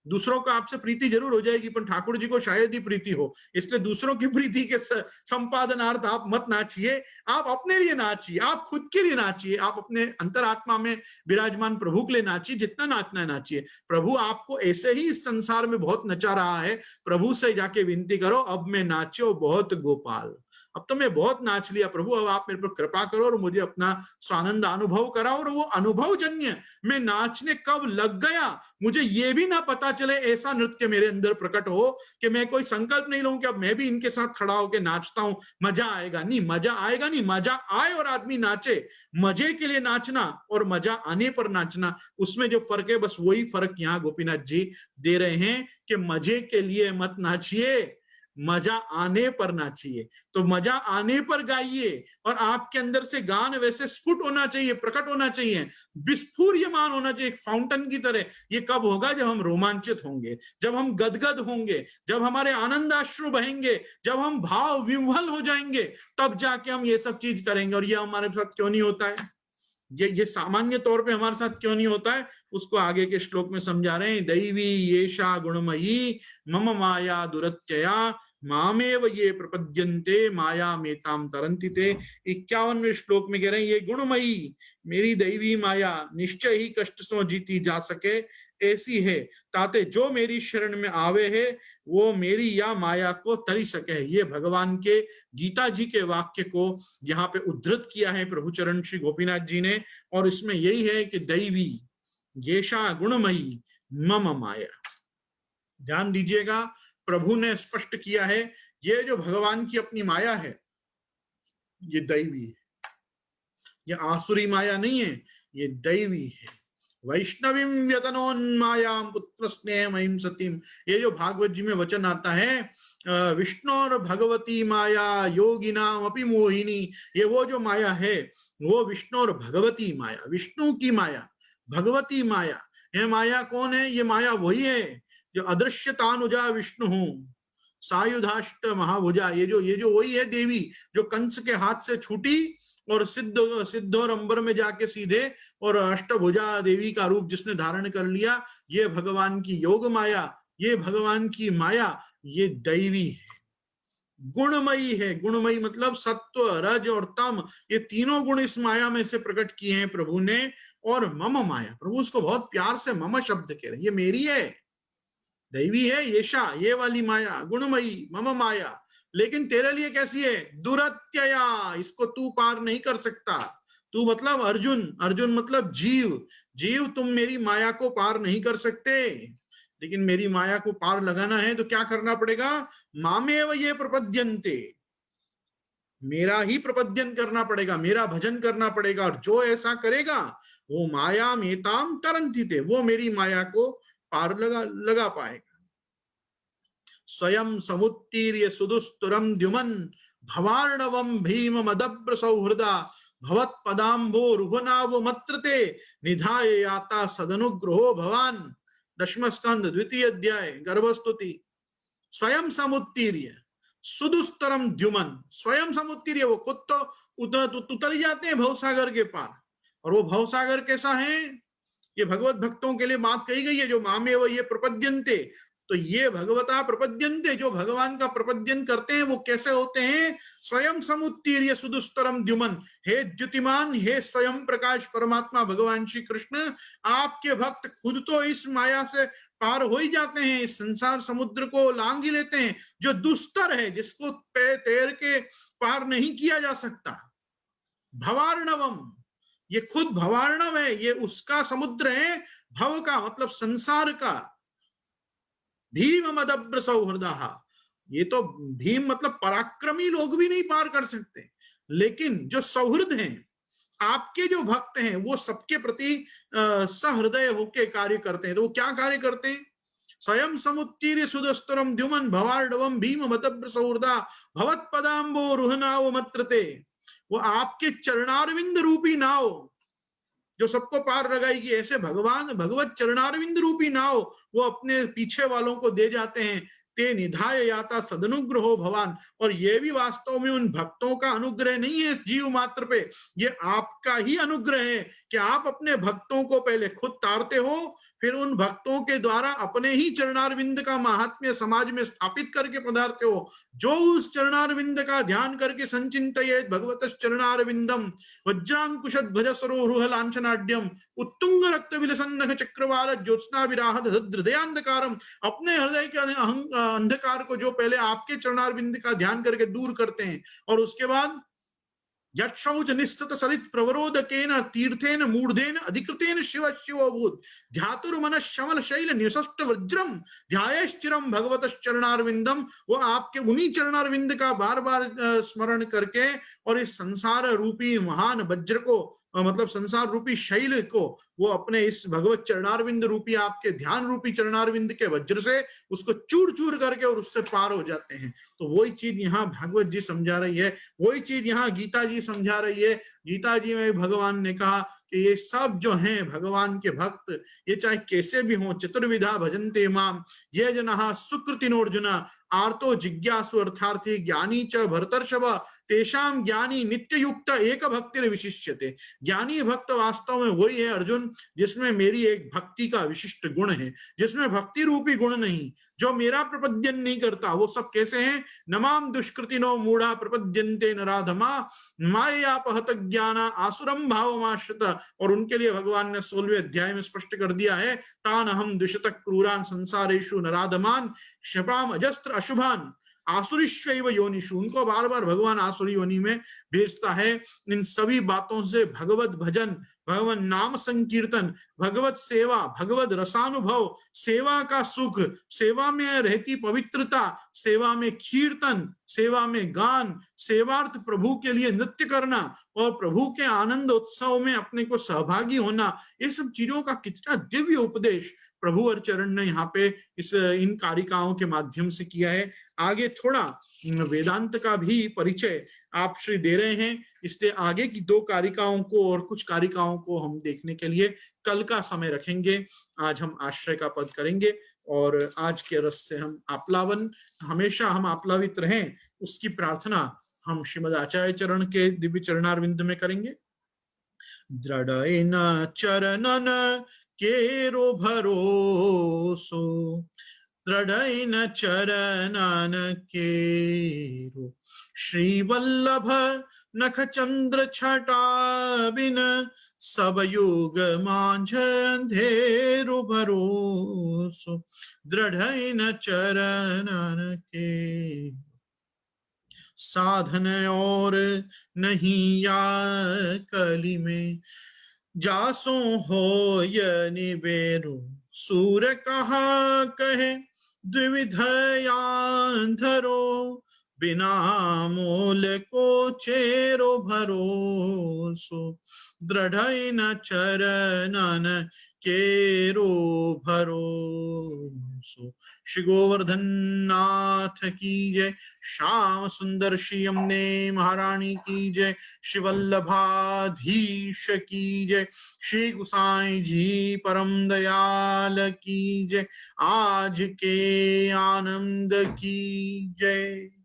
A: दूसरों को आपसे प्रीति जरूर हो जाएगी, पर ठाकुर जी को शायद ही प्रीति हो, इसलिए दूसरों की प्रीति के संपादनार्थ आप मत नाचिए, आप अपने लिए नाचिए, आप खुद के लिए नाचिए, आप अपने अंतरात्मा में विराजमान प्रभु के लिए नाचिए, जितना नाचना है नाचिए। प्रभु आपको ऐसे ही इस संसार में बहुत नचा रहा है, प्रभु से जाके विनती करो, अब मैं नाचो बहुत गोपाल, अब तो मैं बहुत नाच लिया प्रभु, अब आप मेरे पर कृपा करो और मुझे अपना स्वानंद अनुभव कराओ। और वो अनुभव जन्य मैं नाचने कब लग गया मुझे ये भी ना पता चले, ऐसा नृत्य मेरे अंदर प्रकट हो कि मैं कोई संकल्प नहीं लूं कि अब मैं भी इनके साथ खड़ा होकर नाचता हूं, मजा आएगा। नहीं, मजा आएगा नहीं, मजा आए और आदमी नाचे, मजे के लिए नाचना और मजा आने पर नाचना, उसमें जो फर्क है बस वही फर्क यहाँ गोपीनाथ जी दे रहे हैं कि मजे के लिए मत नाचिए, मजा आने पर नाचिए। तो मजा आने पर गाइए, और आपके अंदर से गान वैसे स्फुट होना चाहिए, प्रकट होना चाहिए, विस्फूर्यमान होना चाहिए, फाउंटेन की तरह। ये कब होगा? जब हम रोमांचित होंगे, जब हम गदगद होंगे, जब हमारे आनंदाश्रु बहेंगे, जब हम भाव विह्वल हो जाएंगे, तब जाके हम ये सब चीज करेंगे। और ये हमारे साथ क्यों नहीं होता है, ये सामान्य तौर पे हमारे साथ क्यों नहीं होता है, उसको आगे के श्लोक में समझा रहे हैं। दैवी येषा गुणमयी मम माया दुरत्यया मामेव ये प्रपद्यन्ते माया मेताम तरन्ति ते। 51वें श्लोक में कह रहे हैं ये गुणमयी मेरी दैवी माया निश्चय ही कष्ट सो जीती जा सके ऐसी है, ताते जो मेरी शरण में आवे है वो मेरी या माया को तरी सके। ये भगवान के गीता जी के वाक्य को यहाँ पे उद्धृत किया है प्रभुचरण श्री गोपीनाथ जी ने, और इसमें यही है कि दैवी येषा गुणमयी मम माया। ध्यान दीजिएगा, प्रभु ने स्पष्ट किया है, ये जो भगवान की अपनी माया है ये दैवी है, ये आसुरी माया नहीं है, ये दैवी है। वैष्णवीं व्यतनोन्मायां पुत्र स्नेह महिम सतीम, ये जो भागवत जी में वचन आता है, विष्णु और भगवती माया योगिनाम अपि मोहिनी, ये वो जो माया है वो विष्णु और भगवती माया, विष्णु की माया, भगवती माया। ये माया कौन है? ये माया वही है जो अदृश्यतानुजा विष्णु सायुधाष्ट महाभुजा, ये जो वही है देवी जो कंस के हाथ से छूटी और सिद्ध और अंबर में जाके सीधे और अष्टभुजा देवी का रूप जिसने धारण कर लिया, ये भगवान की योग माया, ये भगवान की माया, ये दैवी है, गुणमयी है। गुणमयी मतलब सत्व रज और तम, ये तीनों गुण इस माया में से प्रकट किए हैं प्रभु ने। और मम माया, प्रभु उसको बहुत प्यार से मम शब्द कह रहे हैं, ये मेरी है, दैवी है येषा, ये वाली माया गुणमयी मम माया। लेकिन तेरे लिए कैसी है? दुरत्यया, इसको तू पार नहीं कर सकता। तू मतलब अर्जुन, अर्जुन मतलब जीव, जीव तुम मेरी माया को पार नहीं कर सकते। लेकिन मेरी माया को पार लगाना है तो क्या करना पड़ेगा? मामेव ये प्रपद्यन्ते, मेरा ही प्रपद्यन करना पड़ेगा, मेरा भजन करना पड़ेगा। और जो ऐसा करेगा वो माया मेताम तरंतिते, वो मेरी माया को पार लगा पाएगा। स्वयं समुत्तीर्य सुदुस्तुरम द्युमन भवार्णवम भीम मदब्र सौहृदा भवत पदाम्बो रुघनाव मत्रते निधाय याता सदनुग्रहो भवान। दशम स्कंद द्वितीय अध्याय गर्भस्तुति। स्वयं समुत्तीर्य सुदुस्तरम द्युमन, स्वयं समुत्तीर्य, वो खुद तो उतर जाते हैं भवसागर के पार। और वो भवसागर कैसा है? ये भगवत भक्तों के लिए बात कही गई है, जो मामेव ये प्रपद्यन्ते, तो ये भगवता प्रपद्यन्ते, जो भगवान का प्रपद्यन करते हैं वो कैसे होते हैं? स्वयं समुत्तीर्य सुदुस्तरम द्युमन, हे द्युतिमान, हे स्वयं प्रकाश परमात्मा भगवान श्री कृष्ण, आपके भक्त खुद तो इस माया से पार हो ही जाते हैं, इस संसार समुद्र को लांग ही लेते हैं, जो दुस्तर है, जिसको तैर के पार नहीं किया जा सकता। भवार्णवम, ये खुद भवार्णव है, ये उसका समुद्र है, भव का मतलब संसार का। भीम मदब्र सौहृदा, ये तो भीम मतलब पराक्रमी लोग भी नहीं पार कर सकते, लेकिन जो सौहृद हैं, आपके जो भक्त हैं, वो सबके प्रति सहृदय होके कार्य करते हैं। तो वो क्या कार्य करते हैं? स्वयं समुत्तीर्य सुदस्तरम द्युमन भवार्णवम भीम मदब्र सौहृदा भवत पदाम्बो रुहनाव मत्रते, वो आपके चरणारविंद रूपी नाव जो सबको पार लगाएगी, ऐसे भगवान भगवत चरणारविंद रूपी नाव वो अपने पीछे वालों को दे जाते हैं। ते निधाय याता सदनुग्रहो भवान, और ये भी वास्तव में उन भक्तों का अनुग्रह नहीं है जीव मात्र पे, ये आपका ही अनुग्रह है कि आप अपने भक्तों को पहले खुद तारते हो, फिर उन भक्तों के द्वारा अपने ही चरणारविंद का महात्म्य समाज में स्थापित करके पधारते हो। जो उस चरणारविंद का ध्यान करके संचिंतयेत भगवतः चरणारविंदम वज्रांकुशध्वज सरोरुह लांछनाढ्यम उत्तुंग रक्त विलसन्नख चक्रवाल ज्योत्स्ना विराहत हृदयांधकारम, अपने हृदय के अंधकार को जो पहले आपके चरणारविंद का ध्यान करके दूर करते हैं, और उसके बाद यक्षौच निस्तत सलित प्रवरोदकेन तीर्थेन मूर्धेन अधिकृतेन शिव शिवभूत ध्यातुर्मन शमल शैल निशष्ट वज्रम ध्यायश्चिरम भगवत चरणारविंदम, वो आपके उन्हीं चरणारविंद का बार बार स्मरण करके और इस संसार रूपी महान वज्र को मतलब संसार रूपी शैल को वो अपने इस भगवत चरणारविंद रूपी आपके ध्यान रूपी चरणारविंद के वज्र से उसको चूर चूर करके और उससे पार हो जाते हैं। तो वही चीज यहाँ भागवत जी समझा रही है, वही चीज यहाँ गीता जी समझा रही है। गीता जी में भगवान ने कहा कि ये सब जो हैं भगवान के भक्त, ये चाहे कैसे भी हों, चतुर्विधा भजन्ते माम ये जना सुकृतिनोर्जुन आर्तो जिज्ञासु अर्थार्थी ज्ञानी च भरतर्षभ तेषाम ज्ञानी नित्य युक्त एक भक्तिर विशिष्यते। ज्ञानी भक्त वास्तव में वही है अर्जुन जिसमें मेरी एक भक्ति का विशिष्ट गुण है, जिसमें भक्ति रूपी गुण नहीं, जो मेरा प्रपद्यन नहीं करता। वो सब कैसे हैं? नमाम दुष्कृतिनो मूढ़ा प्रपद्यन्ते नराधमा मायापहत ज्ञाना आसुरम भावमाश्रित, और उनके लिए भगवान ने 16वें अध्याय में स्पष्ट कर दिया है, तान हम द्विशत क्रूरान संसारेषु नराधमान क्षपाम अजस्त्र अशुभान आसुरीश्वैव योनिषु, उनको बार बार भगवान आसुरी योनि में भेजता है। इन सभी बातों से भगवत भजन भगवान नाम संकीर्तन, भगवत सेवा, भगवत रसानुभव, सेवा का सुख, सेवा में रहती पवित्रता, सेवा में कीर्तन, सेवा में गान, सेवार्थ प्रभु के लिए नृत्य करना और प्रभु के आनंद उत्सव में अपने को सहभागी होना, ये सब चीजों का कितना दिव्य उपदेश प्रभु और चरण ने यहाँ पे इन कारिकाओं के माध्यम से किया है। आगे थोड़ा वेदांत का भी परिचय आप श्री दे रहे हैं, इसलिए आगे की 2 कारिकाओं को और कुछ कारिकाओं को हम देखने के लिए कल का समय रखेंगे। आज हम आश्रय का पद करेंगे और आज के रस से हम आप्लावन, हमेशा हम आप्लावित रहें, उसकी प्रार्थना हम श्रीमद आचार्य चरण के दिव्य चरणारविंद में करेंगे। दृढ़ चरणन केरो भरोसो, दृढ़ चरणन केरो, श्री वल्लभ नख चंद्र छटा बिन, सब युग मांझ अंधेरो भरोसो, दृढ़ चरणन के, साधन और नहीं या कली में, जासो हो य निबेरो, सूर कहा कहे द्विविधयांधरो, बिना मोल को चेरो भरोसो, दृढ़ न चरणन केरो भरोसो। श्री गोवर्धन नाथ की जय, श्याम सुंदर श्री यमुने महारानी की जय, श्री वल्लभाधीश की जय, श्री गुसाई जी परम दयाल की जय, आज के आनंद की जय।